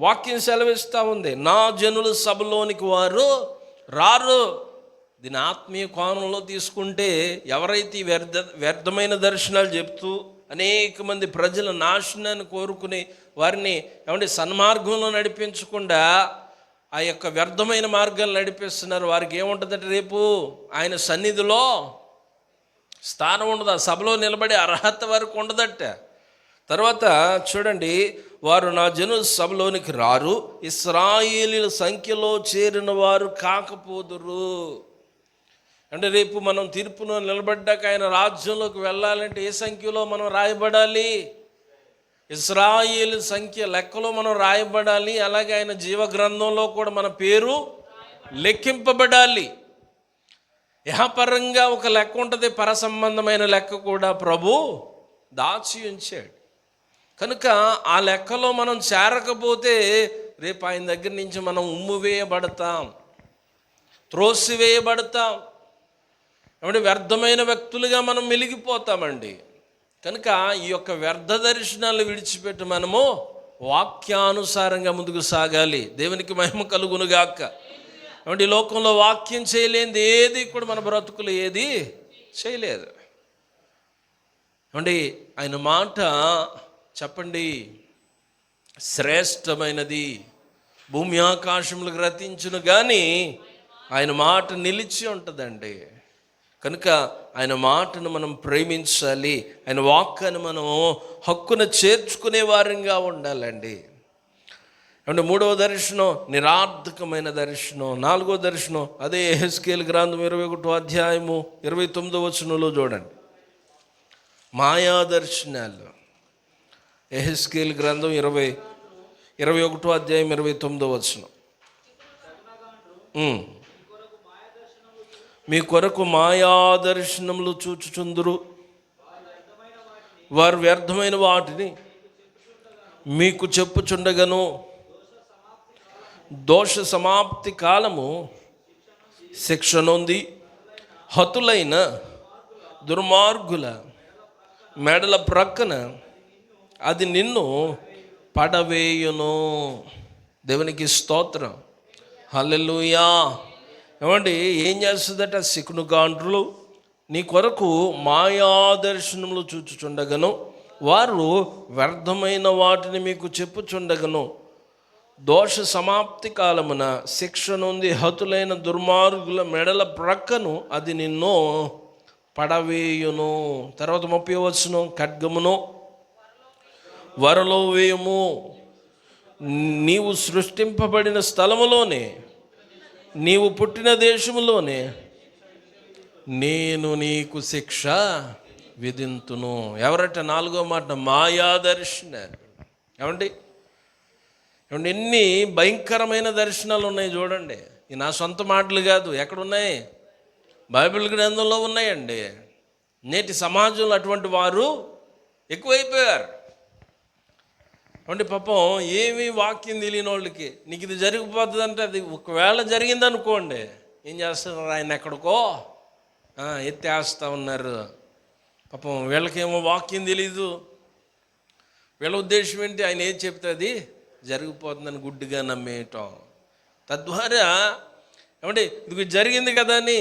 వాక్యం సెలవిస్తూ ఉంది. నా జనుల సభలోనికి వారు రారు. దీని ఆత్మీయ కోణంలో తీసుకుంటే ఎవరైతే వ్యర్థమైన దర్శనాలు చెప్తూ అనేక మంది ప్రజల నాశనాన్ని కోరుకుని వారిని ఏమంటే సన్మార్గంలో నడిపించకుండా ఆ యొక్క వ్యర్థమైన మార్గాలు నడిపిస్తున్నారు, వారికి ఏముంటుందంటే రేపు ఆయన సన్నిధిలో స్థానం ఉండదు. ఆ సభలో నిలబడే అర్హత వారికి ఉండదట. తర్వాత చూడండి, వారు నా జనుల సభలోనికి రారు, ఇశ్రాయేలీల సంఖ్యలో చేరిన వారు కాకపోదురు. అంటే రేపు మనం తీర్పులో నిలబడ్డాక ఆయన రాజ్యంలోకి వెళ్ళాలంటే ఏ సంఖ్యలో మనం రాయబడాలి? ఇశ్రాయేలు సంఖ్య లెక్కలో మనం రాయబడాలి. అలాగే ఆయన జీవగ్రంథంలో కూడా మన పేరు లెక్కింపబడాలి. యహపరంగా ఒక లెక్క ఉంటుంది, పరసంబంధమైన లెక్క కూడా ప్రభు దాచి ఉంచాడు. కనుక ఆ లెక్కలో మనం చేరకపోతే రేపు ఆయన దగ్గర నుంచి మనం ఉమ్ము వేయబడతాం, త్రోసివేయబడతాం. ఏమంటే వ్యర్థమైన వ్యక్తులుగా మనం మెలిగిపోతామండి. కనుక ఈ యొక్క వ్యర్థ దర్శనాలు విడిచిపెట్టి మనము వాక్యానుసారంగా ముందుకు సాగాలి. దేవునికి మహిమ కలుగునుగాక. ఏమంటే ఈ లోకంలో వాక్యం చేయలేనిది ఏది కూడా మన బ్రతుకులు ఏది చేయలేదు. ఏమండి ఆయన మాట చెప్పండి శ్రేష్టమైనది, భూమి ఆకాశములకు రతించును కానీ ఆయన మాట నిలిచి ఉంటుందండి. కనుక ఆయన మాటను మనం ప్రేమించాలి, ఆయన వాక్యాన్ని మనం హక్కున చేర్చుకునే వారంగా ఉండాలండి. అంటే మూడవ దర్శనం నిరార్థకమైన దర్శనం. నాలుగో దర్శనం అదే యెహెజ్కేలు గ్రంథం 21వ అధ్యాయము 29వ వచనంలో చూడండి. మాయా దర్శనాలు. యెహెజ్కేలు గ్రంథం 21వ అధ్యాయం 29వ వచనం. మీ కొరకు మాయా దర్శనములు చూచుచుందురు, వారు వ్యర్థమైన వాటిని మీకు చెప్పుచుండగను, దోష సమాప్తి కాలము శిక్ష నొంది హతులైన దుర్మార్గుల మెడల ప్రక్కన అది నిన్ను పడవేయును. దేవునికి స్తోత్రం, హల్లెలూయా. ఏమండి ఏం చేస్తుందట? సికునుగాండ్రులు నీ కొరకు మాయా దర్శనములు చూచుచుండగను, వారు వ్యర్థమైన వాటిని మీకు చెప్పుచుండగను, దోష సమాప్తి కాలమున శిక్ష నుండి హతులైన దుర్మార్గుల మెడల ప్రక్కను అది నిన్ను పడవేయును. తర్వాత 30వ వచనం, ఖడ్గమును వరలో వేయము, నీవు సృష్టింపబడిన స్థలములోనే, నీవు పుట్టిన దేశములోనే నేను నీకు శిక్ష విధింతును. ఎవరట? నాలుగో మాట మాయా దర్శనాలు. ఏమండి ఎన్ని భయంకరమైన దర్శనాలు ఉన్నాయి చూడండి. ఈ నా సొంత మాటలు కాదు, ఎక్కడున్నాయి? బైబిల్ గ్రంథంలో ఉన్నాయండి. నేటి సమాజంలో అటువంటి వారు ఎక్కువైపోయారు. అంటే పాపం ఏమీ వాక్యం తెలియని వాళ్ళకి నీకు ఇది జరిగిపోతుంది అంటే, అది ఒకవేళ జరిగిందనుకోండి ఏం చేస్తున్నారు? ఆయన ఎక్కడికో ఎత్తేస్తూ ఉన్నారు. పాపం వీళ్ళకేమో వాక్యం తెలీదు. వీళ్ళ ఉద్దేశం ఏంటి? ఆయన ఏం చెప్తే అది జరిగిపోతుందని గుడ్డిగా నమ్మేయటం. తద్వారా ఏమంటే ఇది జరిగింది కదా అని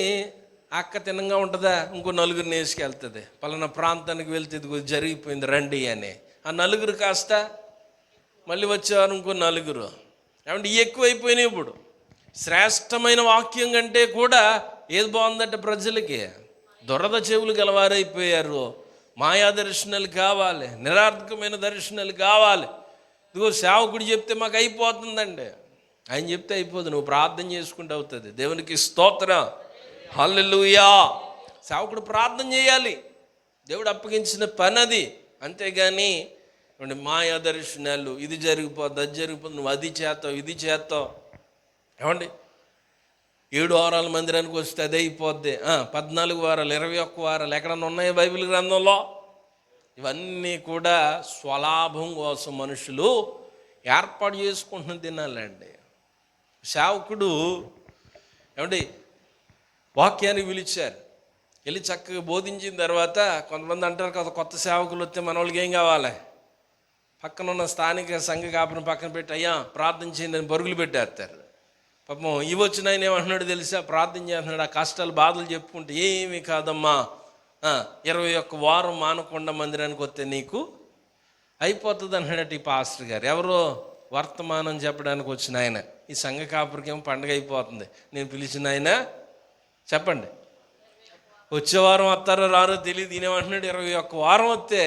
అక్క తినంగా ఉంటుందా, ఇంకో నలుగురిని వేసుకెళ్తుంది. పలానా ప్రాంతానికి వెళ్తే ఇది జరిగిపోయింది రండి అని. ఆ నలుగురు కాస్త మళ్ళీ వచ్చేవారు ఇంకో నలుగురు. ఏమంటే ఎక్కువైపోయినాయి. ఇప్పుడు శ్రేష్టమైన వాక్యం కంటే కూడా ఏది బాగుందంటే ప్రజలకి దురద చెవులు గలవారైపోయారు. మాయా దర్శనాలు కావాలి, నిరార్థకమైన దర్శనాలు కావాలి. ఇదిగో సేవకుడు చెప్తే మాకు అయిపోతుందండి. ఆయన చెప్తే అయిపోతుంది, నువ్వు ప్రార్థన చేసుకుంటే అవుతుంది. దేవునికి స్తోత్రం, హల్లెలూయా. సేవకుడు ప్రార్థన చేయాలి, దేవుడు అప్పగించిన పని అది. అంతేగాని మాయా దర్శనాలు, ఇది జరిగిపోద్ది, అది జరిగిపోద్ది, నువ్వు అది చేస్తావు, ఇది చేస్తావు. ఏమండి 7 వారాల మందిరానికి వస్తే అదే అయిపోద్ది. 14 వారాలు, 21 వారాలు ఎక్కడన్నా ఉన్నాయి బైబిల్ గ్రంథంలో? ఇవన్నీ కూడా స్వలాభం కోసం మనుషులు ఏర్పాటు చేసుకుంటున్న దినాలండి. సేవకుడు ఏమండి వాక్యాన్ని పిలిచారు, వెళ్ళి చక్కగా బోధించిన తర్వాత కొంతమంది అంటారు కదా, కొత్త సేవకులు వస్తే మన వాళ్ళకి ఏం కావాలి? పక్కన ఉన్న స్థానిక సంఘ కాపుని పక్కన పెట్టి అయ్యా ప్రార్థన చేయండి అని పరుగులు పెట్టేస్తారు. పాపం ఇవి వచ్చిన ఆయన ఏమంటున్నాడు తెలుసా? ప్రార్థన చేస్తున్నాడు, ఆ కష్టాలు బాధలు చెప్పుకుంటే ఏమీ కాదమ్మా, 21 వారం మానకొండ మందిరానికి వస్తే నీకు అయిపోతుంది అన్నాడట ఈ పాస్టర్ గారు. ఎవరో వర్తమానం చెప్పడానికి వచ్చిన ఆయన. ఈ సంఘ కాపురికేమో పండగ అయిపోతుంది. నేను పిలిచిన ఆయన చెప్పండి, వచ్చే వారం వస్తారో రారో తెలియదు. ఈయనేమంటున్నాడు 21 వారం వస్తే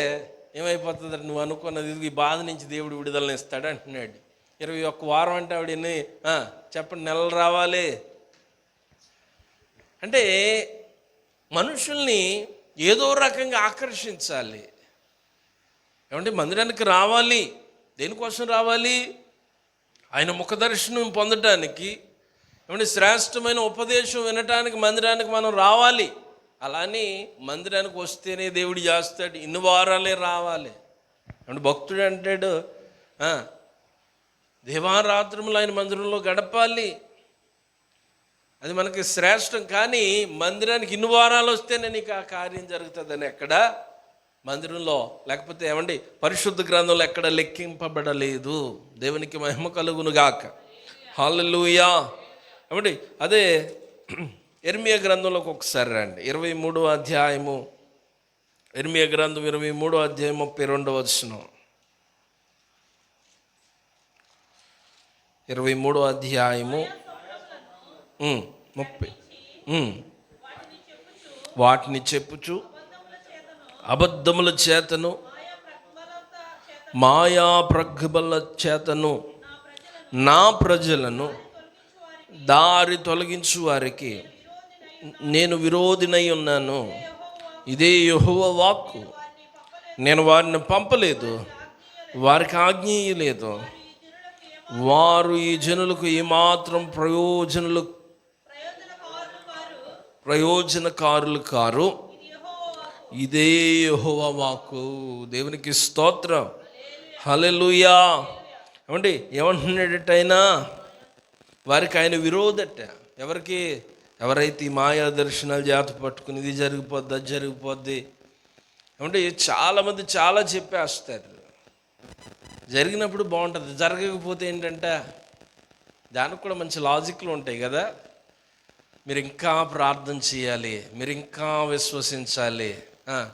ఏమైపోతుంది? నువ్వు అనుకున్నది ఈ బాధ నుంచి దేవుడు విడుదలని ఇస్తాడు అంటున్నాడు. 21 వారం అంటే ఆవిడ ఎన్ని చెప్పండి నెలలు రావాలి. అంటే మనుషుల్ని ఏదో రకంగా ఆకర్షించాలి. ఏమంటే మందిరానికి రావాలి. దేనికోసం రావాలి? ఆయన ముఖ దర్శనం పొందటానికి, ఏమంటే శ్రేష్టమైన ఉపదేశం వినటానికి మందిరానికి మనం రావాలి. అలాని మందిరానికి వస్తేనే దేవుడు చేస్తాడు, ఇన్ని వారాలే రావాలి. అంటే భక్తుడు అంటాడు దేవారాత్రములు ఆయన మందిరంలో గడపాలి. అది మనకి శ్రేష్టం. కానీ మందిరానికి ఇన్ని వారాలు వస్తేనే నీకు ఆ కార్యం జరుగుతుందని ఎక్కడ మందిరంలో, లేకపోతే ఏమండి పరిశుద్ధ గ్రంథంలో ఎక్కడ లెక్కింపబడలేదు. దేవునికి మహిమ కలుగునుగాక. హల్లెలూయా. ఏమండి అదే ఇర్మియా గ్రంథంలోకి ఒకసారి రండి. 23వ అధ్యాయము, ఇర్మియా గ్రంథం 23వ అధ్యాయం 32వ వచనం. 23వ అధ్యాయము 30. వాటిని చెప్పుచు అబద్ధముల చేతను మాయా ప్రగల్భాల చేతను నా ప్రజలను దారి తొలగించు వారికి నేను విరోధినై ఉన్నాను. ఇదే యెహోవా వాక్కు. నేను వారిని పంపలేదు, వారికి ఆజ్ఞ ఇయ్యలేదు. వారు ఈ జనులకు ఏమాత్రం ప్రయోజనకారులు కారు. ఇదే యెహోవా వాక్కు. దేవునికి స్తోత్రం. హల్లెలూయా. ఏమండి ఏమంటున్నాడటైనా వారికి ఆయన విరోధట. ఎవరికి? ఎవరైతే ఈ మాయా దర్శనాలు జాత పట్టుకుని ఇది జరిగిపోద్ది అది జరిగిపోద్ది. ఏమంటే చాలామంది చాలా చెప్పేస్తారు. జరిగినప్పుడు బాగుంటుంది, జరగకపోతే ఏంటంటే దానికి కూడా మంచి లాజిక్లు ఉంటాయి కదా. మీరు ఇంకా ప్రార్థన చేయాలి, మీరు ఇంకా విశ్వసించాలి.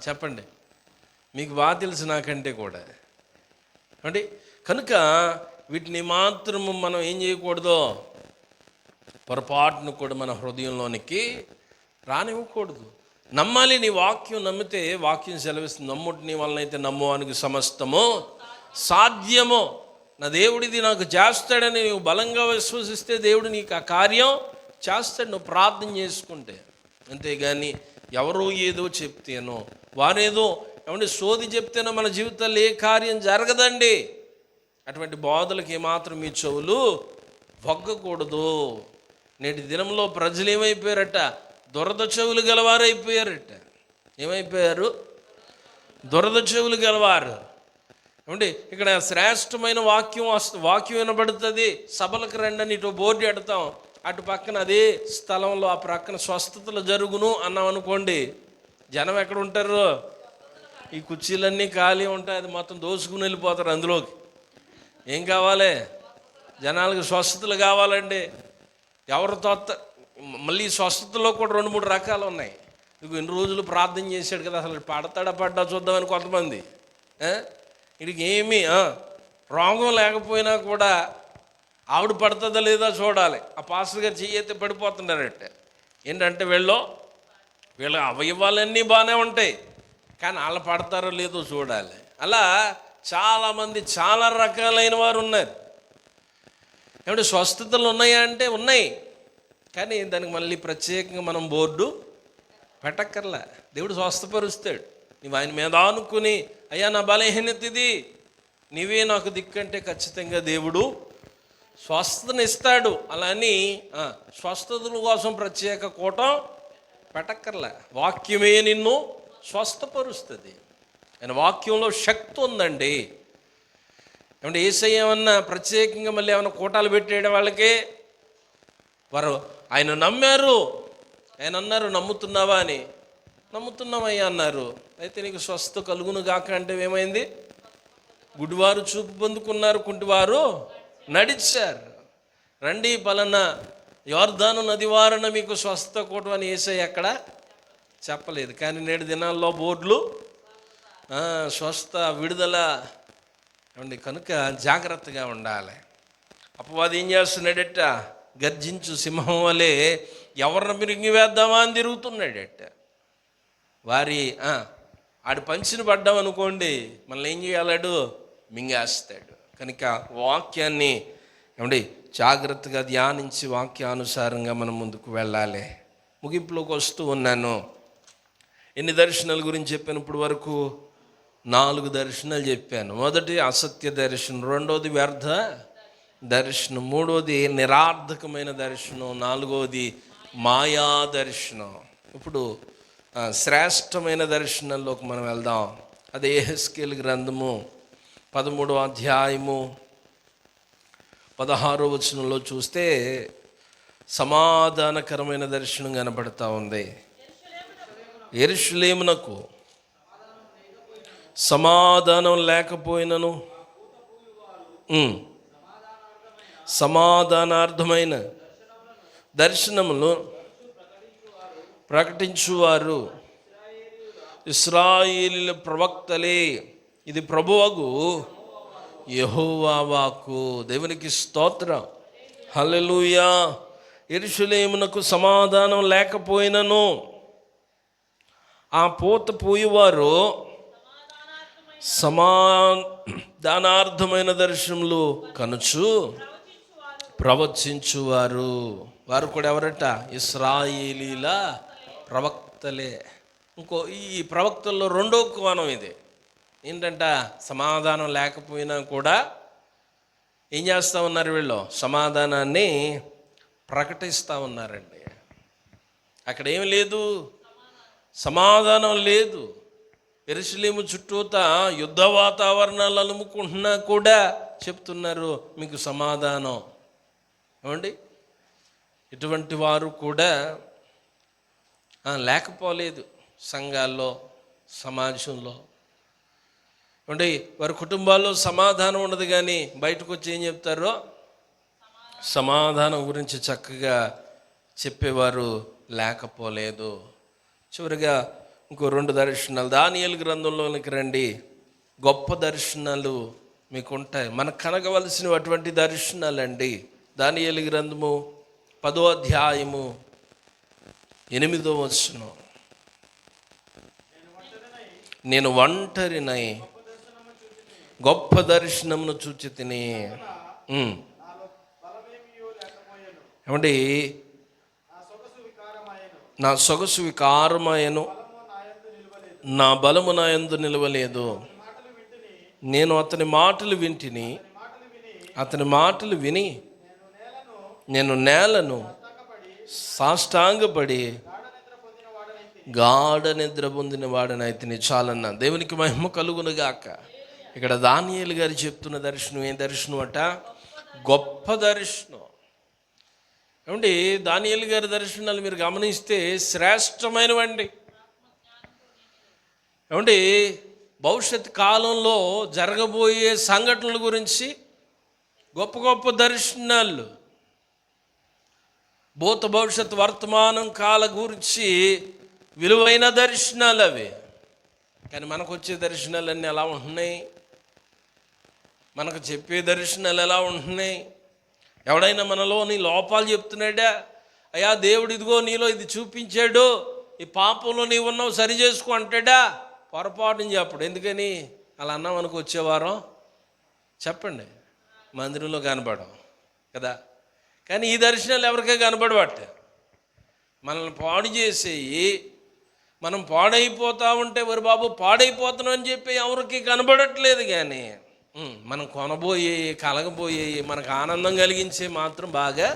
చెప్పండి, మీకు బాగా తెలుసు నాకంటే కూడా. అంటే కనుక వీటిని మాత్రము మనం ఏం చేయకూడదు, పొరపాటును కూడా మన హృదయంలోనికి రానివ్వకూడదు. నమ్మాలి. నీ వాక్యం నమ్మితే వాక్యం సెలవిస్తుంది, నమ్ముటి నీ వలనైతే నమ్మువానికి సమస్తము సాధ్యము. నా దేవుడిది నాకు చేస్తాడని నువ్వు బలంగా విశ్వసిస్తే దేవుడు నీకు ఆ కార్యం చేస్తాడు, నువ్వు ప్రార్థన చేసుకుంటే. అంతేగాని ఎవరో ఏదో చెప్తేనో వారేదో ఏమంటే సోది చెప్తేనో మన జీవితాల్లో ఏ కార్యం జరగదండి. అటువంటి బోధలకు ఏమాత్రం మీ చెవులు వగ్గకూడదు. నేటి దినంలో ప్రజలు ఏమైపోయారట? దురద చెవులు గలవారైపోయారట. ఏమైపోయారు? దురద చెవులు గలవారు. ఏమండి ఇక్కడ శ్రేష్టమైన వాక్యం వినబడుతుంది. సభలకు రండి ఇటు బోర్డు ఎడతాం, అటు పక్కన అదే స్థలంలో ఆ ప్రక్కన స్వస్థతలు జరుగును అన్నాం అనుకోండి, జనం ఎక్కడ ఉంటారు? ఈ కుర్చీలన్నీ ఖాళీ ఉంటాయి, అది మొత్తం దోసుకుని వెళ్ళిపోతారు అందులోకి. ఏం కావాలి? జనాలకు స్వస్థతలు కావాలండి. ఎవరితో మళ్ళీ స్వస్థతలో కూడా 2-3 రకాలు ఉన్నాయి. మీకు ఎన్ని రోజులు ప్రార్థన చేశాడు కదా, అసలు పడతా చూద్దామని కొంతమంది. వీడికి ఏమీ రోగం లేకపోయినా కూడా ఆవిడ పడుతుందా లేదా చూడాలి. ఆ పాస్టర్ గారు చెయ్యితే పడిపోతున్నారట. ఏంటంటే వీళ్ళ అవయవాలన్నీ బాగానే ఉంటాయి, కానీ వాళ్ళు పడతారో లేదో చూడాలి. అలా చాలామంది చాలా రకాలైన వారు ఉన్నారు. ఏమంటే స్వస్థతలు ఉన్నాయా అంటే ఉన్నాయి, కానీ దానికి మళ్ళీ ప్రత్యేకంగా మనం బోర్డు పెట్టక్కర్లా. దేవుడు స్వస్థపరుస్తాడు. నువ్వు ఆయన మీద ఆనుకుని, అయ్యా నా బలహీనత ఇది, నీవే నాకు దిక్కంటే ఖచ్చితంగా దేవుడు స్వస్థతను ఇస్తాడు. అలా అని స్వస్థతల కోసం ప్రత్యేక కూటం పెట్టక్కర్లా. వాక్యమే నిన్ను స్వస్థపరుస్తుంది. ఆయన వాక్యంలో శక్తి ఉందండి. ఏమంటే యేసయ్య ఏమన్నా ప్రత్యేకంగా మళ్ళీ ఏమన్నా కూటాలు పెట్టేయడం వాళ్ళకి? వారు ఆయన నమ్మారు. ఆయన అన్నారు, నమ్ముతున్నావా అని. నమ్ముతున్నామయ్యా అన్నారు. అయితే నీకు స్వస్థ కలుగును గాక అంటే ఏమైంది? గుడివారు చూపు పొందుకున్నారు, కుంటివారు నడిచారు. రండి పలానా యోర్దాను నది వారన మీకు స్వస్థ కూటం అని యేసయ్య ఎక్కడ చెప్పలేదు. కానీ నేడు దినాల్లో బోర్డులు స్వస్థ విడుదల ఏమండి. కనుక జాగ్రత్తగా ఉండాలి. అపవాది ఏం చేస్తున్నాడట? గర్జించు సింహం వలె ఎవరిని మింగివేద్దామా అని తిరుగుతున్నాడట. ఆడి పంచిని పడ్డాం అనుకోండి, మనల్ని ఏం చేయాలాడు? మింగేస్తాడు. కనుక వాక్యాన్ని ఏమండి జాగ్రత్తగా ధ్యానించి వాక్యానుసారంగా మనం ముందుకు వెళ్ళాలి. ముగింపులోకి వస్తూ ఉన్నాను. ఎన్ని దర్శనాల గురించి చెప్పాను ఇప్పుడు వరకు? 4 దర్శనాలు చెప్పాను. మొదటి అసత్య దర్శనం, రెండోది వ్యర్థ దర్శనం, మూడోది నిరార్థకమైన దర్శనం, 4వది మాయా దర్శనం. ఇప్పుడు శ్రేష్టమైన దర్శనంలోకి మనం వెళ్దాం. అదే యెహెజ్కేలు గ్రంథము 13వ అధ్యాయము 16వ వచనంలో చూస్తే, సమాధానకరమైన దర్శనం కనపడతా ఉంది. యెరూషలేమునకు సమాధానం లేకపోయినను సమాధానార్థమైన దర్శనములు ప్రకటించువారు ఇశ్రాయేలీయుల ప్రవక్తలే. ఇది ప్రభువగు యెహోవా వాక్కు. దేవునికి స్తోత్రం, హల్లెలూయా. యెరూషలేమునకు సమాధానం లేకపోయినను ఆ పోత పోయేవారు సమాధానార్థమైన దర్శనములు కనుచు ప్రవచించువారు. వారు కూడా ఎవరట? ఇశ్రాయేలీల ప్రవక్తలే. ఈ ప్రవక్తల్లో రెండో కోణం ఇది ఏంటంట? సమాధానం లేకపోయినా కూడా ఏం చేస్తూ ఉన్నారు వీళ్ళు? సమాధానాన్ని ప్రకటిస్తూ ఉన్నారండి. అక్కడ ఏమి లేదు, సమాధానం లేదు. యెరూషలేము చుట్టూతా యుద్ధ వాతావరణాలు అలుముకుంటున్నా కూడా చెప్తున్నారు మీకు సమాధానం. ఏమండి, ఇటువంటి వారు కూడా లేకపోలేదు సంఘాల్లో, సమాజంలో. ఏమండి, వారి కుటుంబాల్లో సమాధానం ఉండదు, కానీ బయటకు వచ్చి ఏం చెప్తారో సమాధానం గురించి చక్కగా చెప్పేవారు లేకపోలేదు. చివరిగా ఇంకో 2 దర్శనాలు దానియేలు గ్రంథంలోనికి రండి. గొప్ప దర్శనాలు మీకు ఉంటాయి, మనకు కనగవలసిన అటువంటి దర్శనాలండి. దానియేలు గ్రంథము 10వ అధ్యాయము 8వ వచనం. నేను ఒంటరినై గొప్ప దర్శనమును చూచి తిని. ఏమండి, నా సొగసు వికారమాయను, నా బలము నా యందు నిలవలేదు. నేను అతని మాటలు వింటిని, అతని మాటలు విని నేను నేలను సాష్టాంగపడి గాఢ నిద్ర పొందిన వాడనైతిని. చాలన్నా. దేవునికి మహిమ కలుగునుగాక. ఇక్కడ దానియేలు గారు చెప్తున్న దర్శనం ఏం దర్శనం అట? గొప్ప దర్శనం. ఏమండి, దానియేలు గారి దర్శనాలు మీరు గమనిస్తే శ్రేష్టమైనవండి. ఏమండి, భవిష్యత్ కాలంలో జరగబోయే సంఘటనల గురించి గొప్ప గొప్ప దర్శనాలు, భూత భవిష్యత్ వర్తమానం కాల గురించి విలువైన దర్శనాలు అవి. కానీ మనకు వచ్చే దర్శనాలన్నీ ఎలా ఉంటున్నాయి? మనకు చెప్పే దర్శనాలు ఎలా ఉంటున్నాయి? ఎవడైనా మనలోని లోపాలు చెప్తున్నాడా? అయ్యా దేవుడు ఇదిగో నీలో ఇది చూపించాడు, ఈ పాపంలో నీవు ఉన్నావు, సరి చేసుకో అంటాడా? పొరపాటుని చెప్పడు. ఎందుకని? అలా అన్నా మనకు వచ్చేవారం చెప్పండి మందిరంలో కనపడం కదా. కానీ ఈ దర్శనాలు ఎవరికే కనపడబట్ట. మనల్ని పాడు చేసేయి, మనం పాడైపోతా ఉంటే వరి బాబు పాడైపోతున్నాం అని చెప్పి ఎవరికి కనబడట్లేదు. కానీ మనం కొనబోయేవి, కలగబోయేవి, మనకు ఆనందం కలిగించే మాత్రం బాగా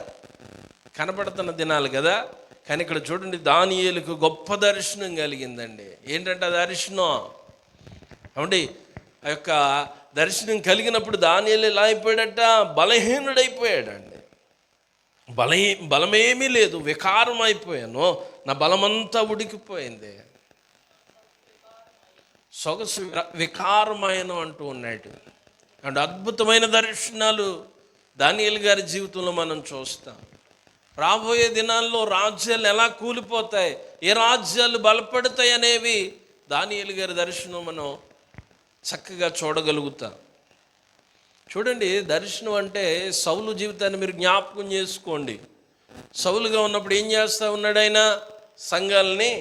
కనపడుతున్న దినాలు కదా. కానీ ఇక్కడ చూడండి, దానియేలుకు గొప్ప దర్శనం కలిగిందండి. ఏంటంటే ఆ దర్శనం, ఏమండి, ఆ యొక్క దర్శనం కలిగినప్పుడు దానియేలు ఎలా అయిపోయాడట? బలహీనుడైపోయాడండి. బలమేమీ లేదు, వికారం అయిపోయాను, నా బలమంతా ఉడికిపోయింది. సొగసు వికారమైన అంటూ ఉన్నాడు. అండ్ అద్భుతమైన దర్శనాలు దానియేలు గారి జీవితంలో మనం చూస్తాం. రాబోయే దినాల్లో రాజ్యాలు ఎలా కూలిపోతాయి, ఏ రాజ్యాలు బలపడతాయి అనేవి దానియేలు గారి దర్శనం మనం చక్కగా చూడగలుగుతాం. చూడండి, దర్శనం అంటే సౌలు జీవితాన్ని మీరు జ్ఞాపకం చేసుకోండి. సౌలుగా ఉన్నప్పుడు ఏం చేస్తూ ఉన్నాడు? ఆయన సంఘాలని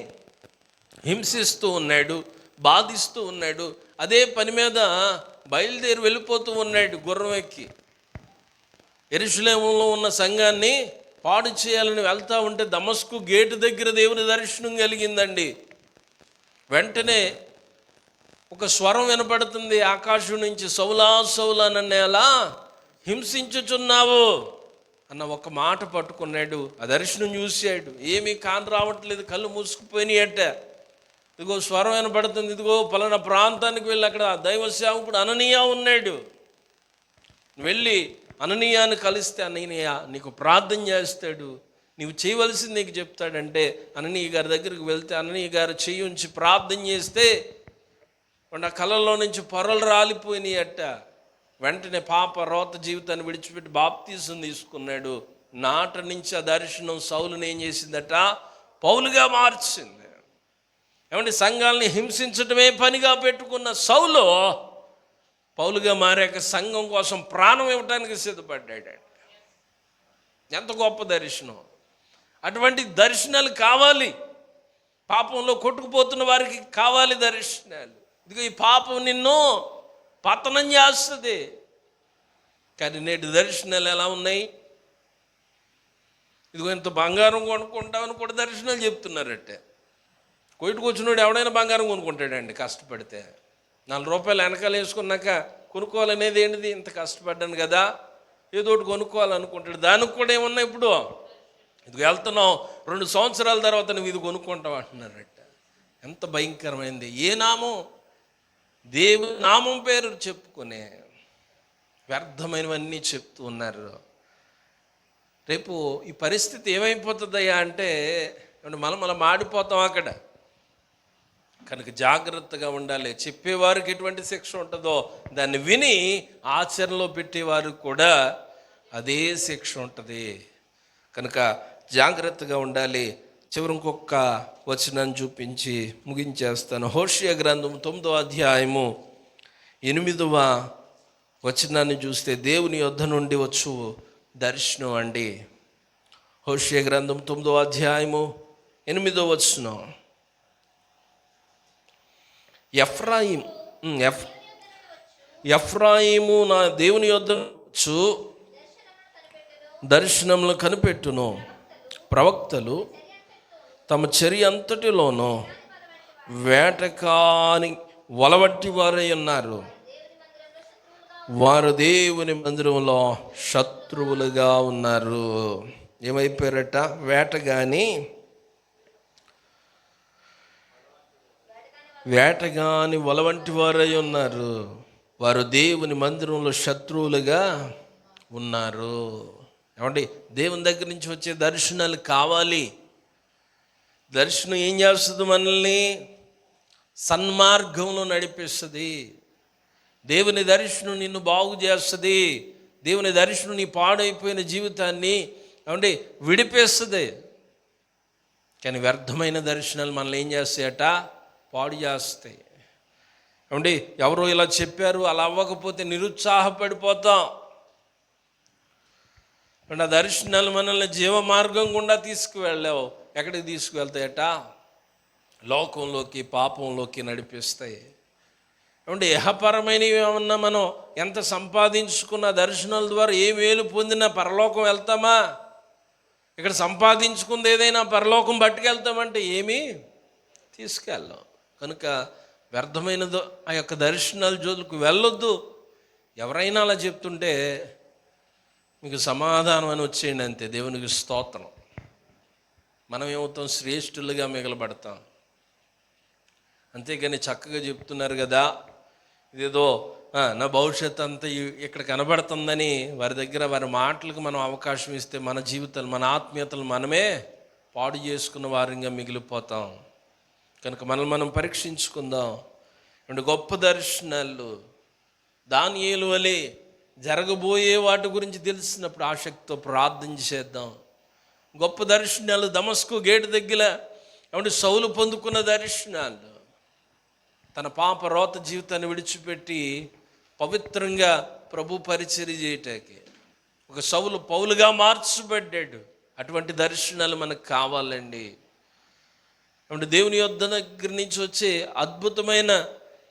హింసిస్తూ ఉన్నాడు, బాధిస్తూ ఉన్నాడు. అదే పని మీద బయలుదేరి వెళ్ళిపోతూ ఉన్నాడు గుర్రం ఎక్కి. యెరూషలేములో ఉన్న సంఘాన్ని పాడు చేయాలని వెళ్తూ ఉంటే దమస్కు గేటు దగ్గర దేవుని దర్శనం కలిగిందండి. వెంటనే ఒక స్వరం వినపడుతుంది ఆకాశం నుంచి, సౌలా సౌలా నన్ను ఎలా హింసించుచున్నావు అన్న ఒక మాట పట్టుకున్నాడు. ఆ దర్శనం చూశాడు, ఏమీ కాని రావట్లేదు, కళ్ళు మూసుకుపోయినాయట. ఇదిగో స్వరం వినపడుతుంది, ఇదిగో పలానా ప్రాంతానికి వెళ్ళి అక్కడ దైవ సేవకుడు అననీయ ఉన్నాడు, వెళ్ళి అననీయాన్ని కలిస్తే అననీయ నీకు ప్రార్థన చేస్తాడు, నీవు చేయవలసింది నీకు చెప్తాడంటే అననీయ గారి దగ్గరికి వెళ్తే అననీయ గారు చెయ్యి ఉంచి ప్రార్థన చేస్తే ఆ కళ్ళల్లో నుంచి పొరలు రాలిపోయినాయి అట్ట. వెంటనే పాప రోత జీవితాన్ని విడిచిపెట్టి బాప్తీసం తీసుకున్నాడు. నాట నుంచి ఆ దర్శనం సౌలుని ఏం చేసిందట? పౌలుగా మార్చింది. ఏమంటే సంఘాలని హింసించడమే పనిగా పెట్టుకున్న సౌలు పౌలుగా మారాక సంఘం కోసం ప్రాణం ఇవ్వడానికి సిద్ధపడ్డాడు. ఎంత గొప్ప దర్శనం! అటువంటి దర్శనాలు కావాలి. పాపంలో కొట్టుకుపోతున్న వారికి కావాలి దర్శనాలు. ఇదిగో ఈ పాపం నిన్ను పతనం చేస్తుంది. కానీ నేటి దర్శనాలు ఎలా ఉన్నాయి? ఇదిగో ఇంత బంగారం కొనుక్కుంటామని కూడా దర్శనాలు చెప్తున్నారట్టే. కొట్టుకు వచ్చినోడు ఎవడైనా బంగారం కొనుక్కుంటాడండి కష్టపడితే. 4 రూపాయలు వెనకాల వేసుకున్నాక కొనుక్కోవాలనేది ఏంటిది? ఇంత కష్టపడ్డాను కదా, ఏదో ఒకటి కొనుక్కోవాలనుకుంటాడు. దానికి కూడా ఏమన్నా ఇప్పుడు ఇది వెళ్తున్నావు 2 సంవత్సరాల తర్వాత నువ్వు ఇది కొనుక్కుంటావు అంటున్నారట. ఎంత భయంకరమైంది! ఏ నామం? దేవుని నామం పేరు చెప్పుకునే వ్యర్థమైనవన్నీ చెప్తూ ఉన్నారు. రేపు ఈ పరిస్థితి ఏమైపోతుందయ్యా అంటే మనం మాడిపోతాం అక్కడ. కనుక జాగ్రత్తగా ఉండాలి. చెప్పేవారికి ఎటువంటి శిక్ష ఉంటుందో దాన్ని విని ఆచరణలో పెట్టేవారికి కూడా అదే శిక్ష ఉంటుంది. కనుక జాగ్రత్తగా ఉండాలి. చివరి ఇంకొక వచనాన్ని చూపించి ముగించేస్తాను. హోషేయ గ్రంథం 9వ అధ్యాయము 8వ వచనాన్ని చూస్తే దేవుని యొద్ద నుండి వచ్చు దర్శనం అండి. హోషేయ గ్రంథం 9వ అధ్యాయము 8వ వచనం. ఎఫ్రాయిము నా దేవుని యొద్ద వచ్చు దర్శనములు కనిపెట్టును. ప్రవక్తలు తమ చర్య అంతటిలోనూ వేటకాని వలవట్టి వారై ఉన్నారు. వారు దేవుని మందిరంలో శత్రువులుగా ఉన్నారు. ఏమైపోయారట? వేటగాని వలవంటి వారై ఉన్నారు. వారు దేవుని మందిరంలో శత్రువులుగా ఉన్నారు. ఏమండి, దేవుని దగ్గర నుంచి వచ్చే దర్శనాలు కావాలి. దర్శనం ఏం చేస్తుంది? మనల్ని సన్మార్గంలో నడిపిస్తుంది. దేవుని దర్శనం నిన్ను బాగు చేస్తుంది. దేవుని దర్శనం నీ పాడైపోయిన జీవితాన్ని ఏమండి విడిపేస్తుంది. కానీ వ్యర్థమైన దర్శనాలు మనల్ని ఏం చేస్తాయట? పాడు చేస్తాయి. ఏమండి, ఎవరో ఇలా చెప్పారు, అలా అవ్వకపోతే నిరుత్సాహపడిపోతాం. ఆ దర్శనాలు మనల్ని జీవ మార్గం గుండా తీసుకువెళ్ళావు. ఎక్కడికి తీసుకువెళ్తాయట? లోకంలోకి, పాపంలోకి నడిపిస్తాయి. ఏమంటే ఇహపరమైనవి ఏమన్నా మనం ఎంత సంపాదించుకున్న దర్శనాల ద్వారా ఏ మేలు పొందినా పరలోకం వెళ్తామా? ఇక్కడ సంపాదించుకుంది ఏదైనా పరలోకం పట్టుకెళ్తామంటే ఏమీ తీసుకెళ్ళాం. కనుక వ్యర్థమైనదో ఆ యొక్క దర్శనాల జోలికి వెళ్ళొద్దు. ఎవరైనా అలా చెప్తుంటే మీకు సమాధానం అని వచ్చేయండి అంతే. దేవునికి స్తోత్రం. మనం ఏమవుతాం? శ్రేష్ఠులుగా మిగలబడతాం. అంతేగాని చక్కగా చెప్తున్నారు కదా, ఇదేదో నా భవిష్యత్తు అంతా ఇక్కడ కనబడుతుందని వారి దగ్గర వారి మాటలకు మనం అవకాశం ఇస్తే మన జీవితాలు, మన ఆత్మీయతలు మనమే పాడు చేసుకున్న వారిగా మిగిలిపోతాం. కనుక మనం పరీక్షించుకుందాం. అండ్ గొప్ప దర్శనాలు దానియేలు వలె జరగబోయే వాటి గురించి తెలిసినప్పుడు ఆసక్తితో ప్రార్థన చేద్దాం. గొప్ప దర్శనాలు దమస్కు గేటు దగ్గర ఏమంటే సౌలు పొందుకున్న దర్శనాలు, తన పాప రోత జీవితాన్ని విడిచిపెట్టి పవిత్రంగా ప్రభు పరిచర్య చేయటానికి ఒక సౌలు పౌలుగా మార్చబడ్డాడు. అటువంటి దర్శనాలు మనకు కావాలండి. ఏమంటే దేవుని యొద్ద దగ్గర నుంచి వచ్చే అద్భుతమైన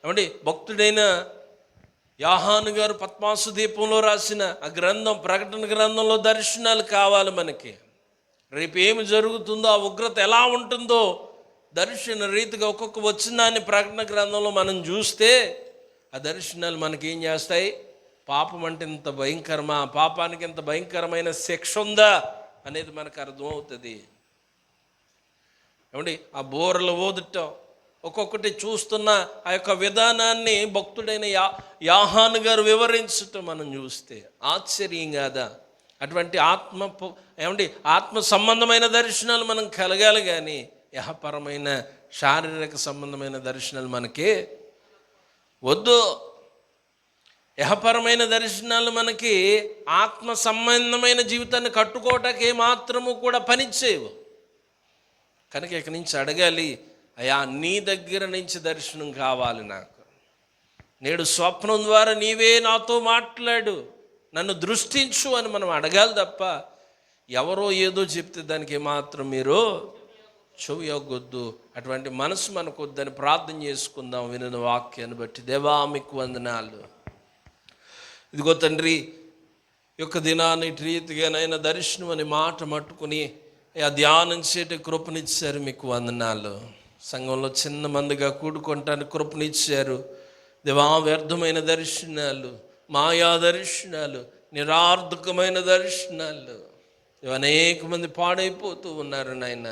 ఏమంటే భక్తుడైన యోహాను గారు పద్మాసు దీపంలో రాసిన ఆ గ్రంథం, ప్రకటన గ్రంథంలో దర్శనాలు కావాలి మనకి. రేపు ఏమి జరుగుతుందో, ఆ ఉగ్రత ఎలా ఉంటుందో దర్శన రీతిగా ఒక్కొక్క వచనాన్ని ప్రకటన గ్రంథంలో మనం చూస్తే ఆ దర్శనాలు మనకేం చేస్తాయి? పాపం అంటే ఇంత భయంకరమా, పాపానికి ఇంత భయంకరమైన శిక్ష ఉందా అనేది మనకు అర్థమవుతుంది. ఏమండి, ఆ బోరలు ఓదటం ఒక్కొక్కటి చూస్తున్న ఆ యొక్క విధానాన్ని భక్తుడైన యోహాను గారు వివరించటం మనం చూస్తే ఆశ్చర్యం కాదా? అటువంటి ఆత్మ సంబంధమైన దర్శనాలు మనం కలగాలి, కానీ యహపరమైన శారీరక సంబంధమైన దర్శనాలు మనకి వద్దు. యహపరమైన దర్శనాలు మనకి ఆత్మ సంబంధమైన జీవితాన్ని కట్టుకోవటానికి ఏమాత్రము కూడా పనిచేయవు. కనుక ఇక్కడి నుంచి అడగాలి, అయ్యా నీ దగ్గర నుంచి దర్శనం కావాలి నాకు. నేడు స్వప్నం ద్వారా నీవే నాతో మాట్లాడు, నన్ను దృష్టించు అని మనం అడగాలి తప్ప ఎవరో ఏదో చెప్తే దానికి ఏమాత్రం మీరు చెవి యొగ్గొద్దు. అటువంటి మనసు మనకు వద్దని ప్రార్థన చేసుకుందాం వినిన వాక్యాన్ని బట్టి. దేవా మీకు వందనాలు. ఇదిగో తండ్రి, యొక్క దినాన్ని ఇటు రీతిగానైనా దర్శనం అనే మాట మట్టుకుని ధ్యానం చేయట కృపనిచ్చారు, మీకు వందనాలు. సంఘంలో చిన్న మందిగా కూడుకుంటానికి కృపనిచ్చారు దేవా. వ్యర్థమైన దర్శనాలు, మాయా దర్శనాలు, నిరార్థకమైన దర్శనాలు, అనేక మంది పాడైపోతూ ఉన్నారు నాయన.